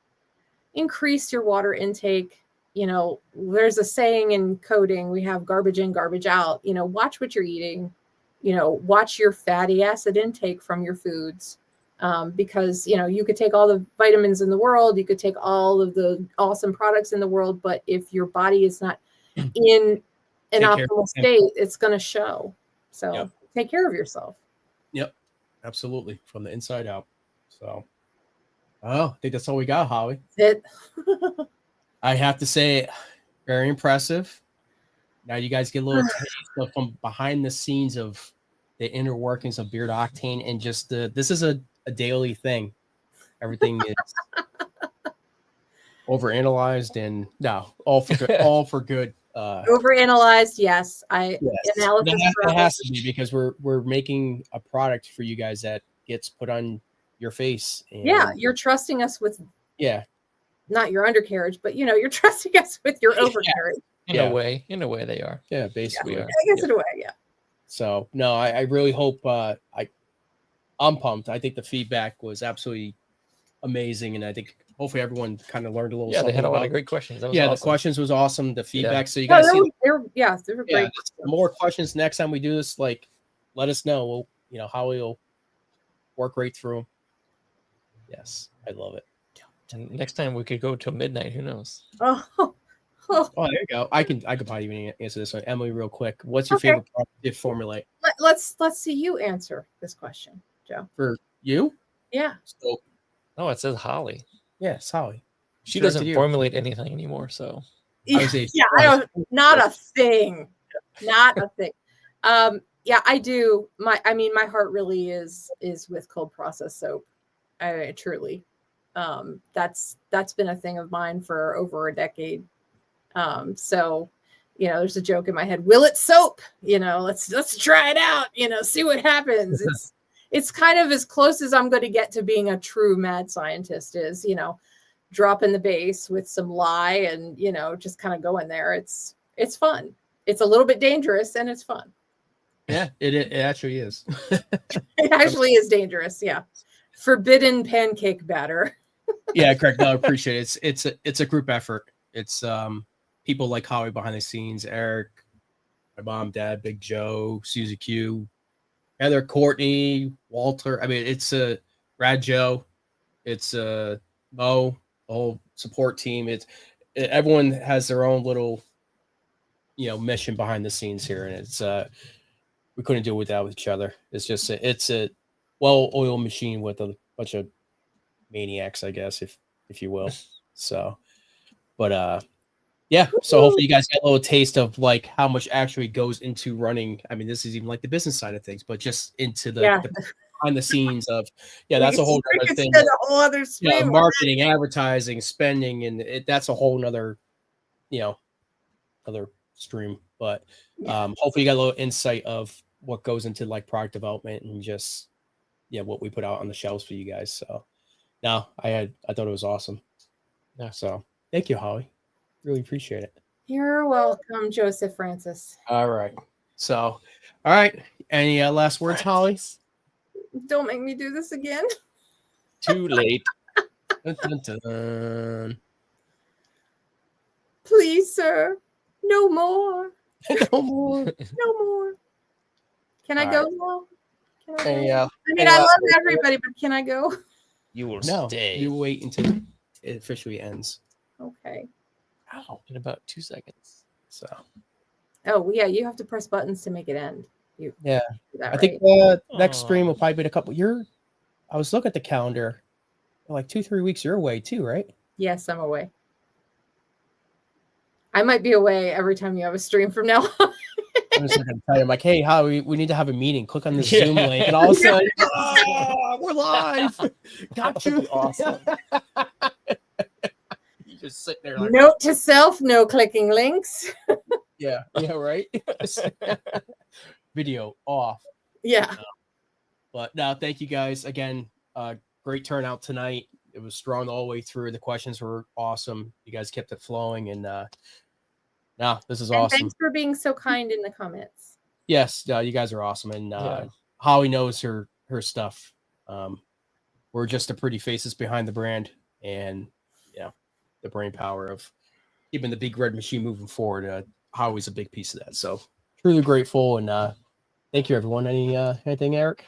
increase your water intake. There's a saying in coding: we have garbage in, garbage out. Watch what you're eating. Watch your fatty acid intake from your foods, because you could take all the vitamins in the world, you could take all of the awesome products in the world, but if your body is not in an optimal state, it's going to show. So take care of yourself. Yep, absolutely, from the inside out. So, I think that's all we got, Holly. I have to say, very impressive. Now you guys get a little taste from behind the scenes of the inner workings of Beard Octane, and just this is a daily thing. Everything is overanalyzed, and no, all for good. Overanalyzed, yes. Analysis. That has to be, because we're making a product for you guys that gets put on your face. And you're trusting us with not your undercarriage, but you're trusting us with your overcarriage. In a way they are. Yeah, basically. I guess in a way, yeah. So no, I really hope I'm pumped. I think the feedback was absolutely amazing, and I think hopefully everyone kind of learned a little. Yeah, they had a lot of great questions. That was awesome. The questions was awesome. The feedback. So you guys they were great. More questions next time we do this. Let us know. We'll how we'll work right through them. Yes, I love it. And next time we could go till midnight. Who knows? Oh, there you go. I could probably even answer this one. Emily, real quick. What's your favorite product to formulate? Let's see you answer this question, Joe. For you? Yeah. So, it says Holly. Yeah, it's Holly. She doesn't formulate anything anymore, so. Not a thing. Not a thing. Yeah, I do. My heart really is with cold process soap. Truly. That's been a thing of mine for over a decade. So, there's a joke in my head. Will it soap? Let's try it out. See what happens. It's kind of as close as I'm going to get to being a true mad scientist. Is dropping the base with some lye and just kind of go in there. It's fun. It's a little bit dangerous and it's fun. Yeah, it actually is. It actually is dangerous. Yeah, forbidden pancake batter. Yeah, correct. No, I appreciate it. It's a group effort. It's people like Howie behind the scenes, Eric, my mom, dad, Big Joe, Susie Q, Heather, Courtney, Walter. I mean, it's a Rad Joe. It's Mo, the whole support team. Everyone has their own little mission behind the scenes here, and it's we couldn't do it without each other. It's just it's a well-oiled machine with a bunch of maniacs, I guess, if you will. So, but yeah. So hopefully you guys get a little taste of like how much actually goes into running. I mean, this is even like the business side of things, but just into the behind the scenes of that's a whole other thing. A whole other stream. Marketing, advertising, spending, and that's a whole nother other stream. But hopefully you got a little insight of what goes into like product development and just what we put out on the shelves for you guys. So no, I thought it was awesome. Yeah, so thank you, Holly. Really appreciate it. You're welcome, Joseph Francis. All right. So, all right. Any last words, Holly? Don't make me do this again. Too late. Dun, dun, dun. Please, sir. No more. No more. No more. Can I go now? Yeah. I love everybody, but can I go? You will No. stay. You wait until it officially ends. Okay. Wow. In about 2 seconds. So. Oh yeah, you have to press buttons to make it end. Yeah. That, I think next stream will probably be in a couple. I was looking at the calendar. Like 2-3 weeks you're away too, right? Yes, I'm away. I might be away every time you have a stream from now on. I'm just gonna tell you, I'm like, hey, how we need to have a meeting. Click on the Zoom link, and all of a sudden, we're live. Got you. Awesome. You just sitting there like, Note to self: no clicking links. yeah, right. Video off. Yeah. But no, thank you guys again. Great turnout tonight. It was strong all the way through. The questions were awesome. You guys kept it flowing, and no, this is awesome. Thanks for being so kind in the comments. Yes, you guys are awesome, and Holly knows her stuff. We're just the pretty faces behind the brand, and the brain power of keeping the big red machine moving forward. Holly's a big piece of that. So truly grateful, and thank you, everyone. Anything, Eric?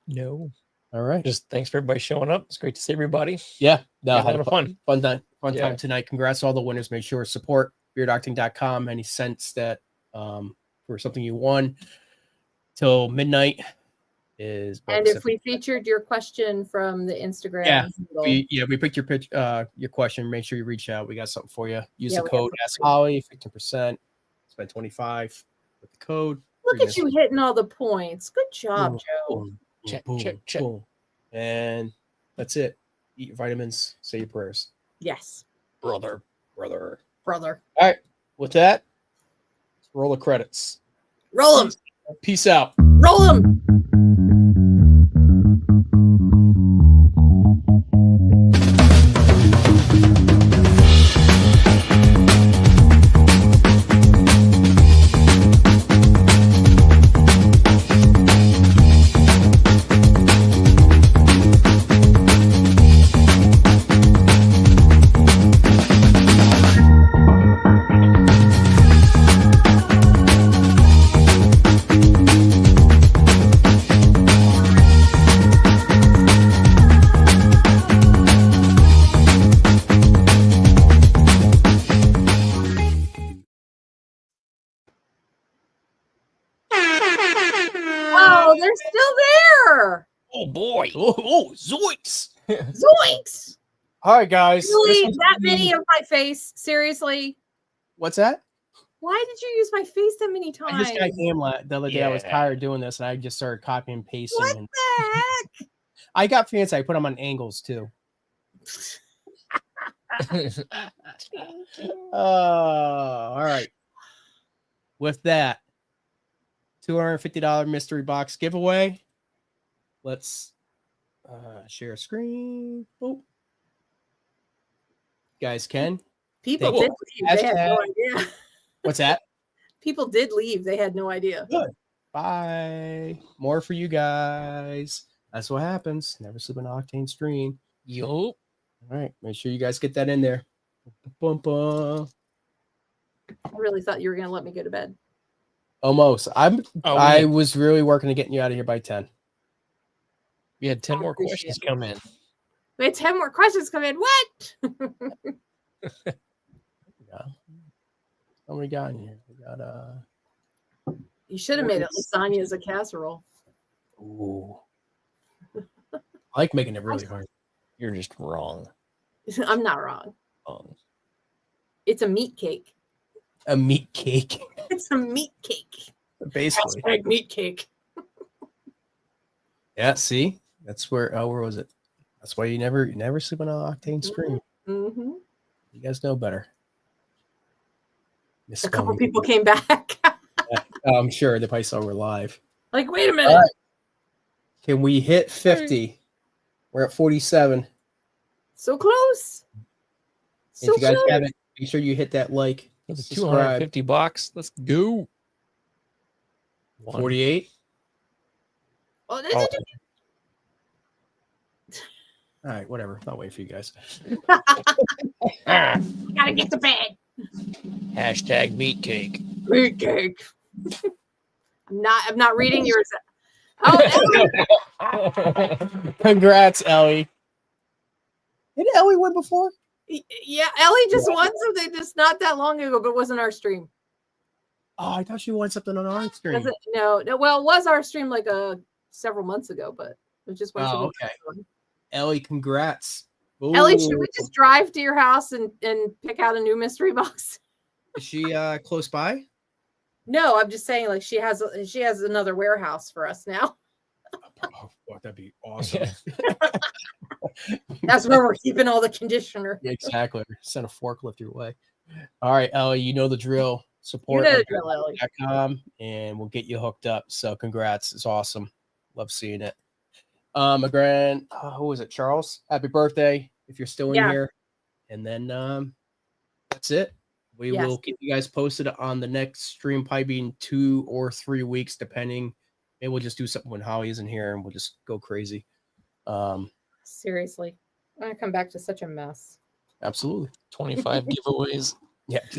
No. All right. Just thanks for everybody showing up. It's great to see everybody. Yeah. No, had a fun time tonight. Congrats to all the winners. Make sure to support beardoctane.com. Any cents that for something you won till midnight is. And if we featured your question from the Instagram, we picked your question. Make sure you reach out. We got something for you. Use the code AskHolly, 15%. Spend 25 with the code. Look at you hitting all the points. Good job, Joe. Boom, check. Boom. And that's it. Eat your vitamins. Say your prayers. Yes, brother. Brother. All right. With that, let's roll the credits. Roll them. Peace out. Roll them. They're still there. Oh boy. Oh, zoinks. Zoinks. All right, guys. Really, that many of my face? Seriously? What's that? Why did you use my face that many times? I just got Hamlet the other day. I was Yeah. tired of doing this, and I just started copying and pasting. What And the heck? I got fancy. I put them on angles too. All right. With that, $250 mystery box giveaway. Let's share screen. Oh, guys, can People Thank did you. leave. They had no Hashtag- idea. what's that? People did leave. They had no idea. Good. Bye. More for you guys. That's what happens. Never sleep an Octane stream. Yup. All right. Make sure you guys get that in there. Bum, bum. I really thought you were going to let me go to bed. Almost. Oh, I was really working to getting you out of here by 10. We had 10 I more appreciate questions it. come in. We had 10 more questions come in. What? Yeah. What we got in here? We got You should have made it lasagna as a casserole. ooh. I like making it really hard. You're just wrong. I'm not wrong. Wrong. It's a meat cake. A meat cake, It's a meat cake. basically. Hashtag meat cake. Yeah, see? That's where where was it? That's why you never sleep on an Octane stream. Mm-hmm. You guys know better. A couple people came back. I'm sure they probably saw we're live. Like, wait a minute. All right. Can we hit 50? We're at 47. So close. If So you guys close. haven't, make sure you hit that like. It's a Subscribe. 250 box. Let's go. 48. Oh, Oh. All right, whatever. Not waiting for you guys. Gotta get to bed. Hashtag meat cake. Meat cake. I'm not reading yours. Oh, Ellie. Congrats, Ellie. Did Ellie win before? Yeah, Ellie just won something just not that long ago, but it wasn't our stream. Oh, I thought she won something on our stream. No. Well, it was our stream like several months ago, but it just went. Oh, okay. Ellie, congrats. Ellie, should we Ooh. just drive to your house and pick out a new mystery box? Is she close by? No, I'm just saying, like she has another warehouse for us now. Oh, that'd be awesome. That's where we're keeping all the conditioner. Yeah, exactly. Send a forklift your way. All right, Ellie, you know the drill. Support You know the drill, Ellie. .com, and we'll get you hooked up. So congrats. It's awesome. Love seeing it. My grand, who was it? Charles, happy birthday. If you're still in Yeah. here. And then that's it. We Yes. will keep you guys posted on the next stream, probably being 2 or 3 weeks, depending. Maybe we'll just do something when Holly isn't here and we'll just go crazy. Seriously, I'm gonna come back to such a mess. Absolutely. 25 giveaways. Yeah. What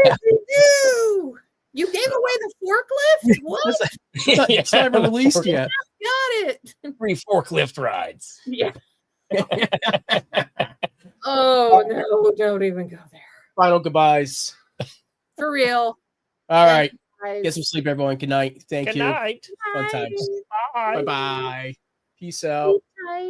did you do? You gave away the forklift? What? It's not even released yet. Got it. Free forklift rides. Yeah. Oh no! Don't even go there. Final goodbyes. For real. All right. Guys. Get some sleep, everyone. Good night. Thank Good you. night. Fun times. Bye. Bye-bye. Peace out. Bye.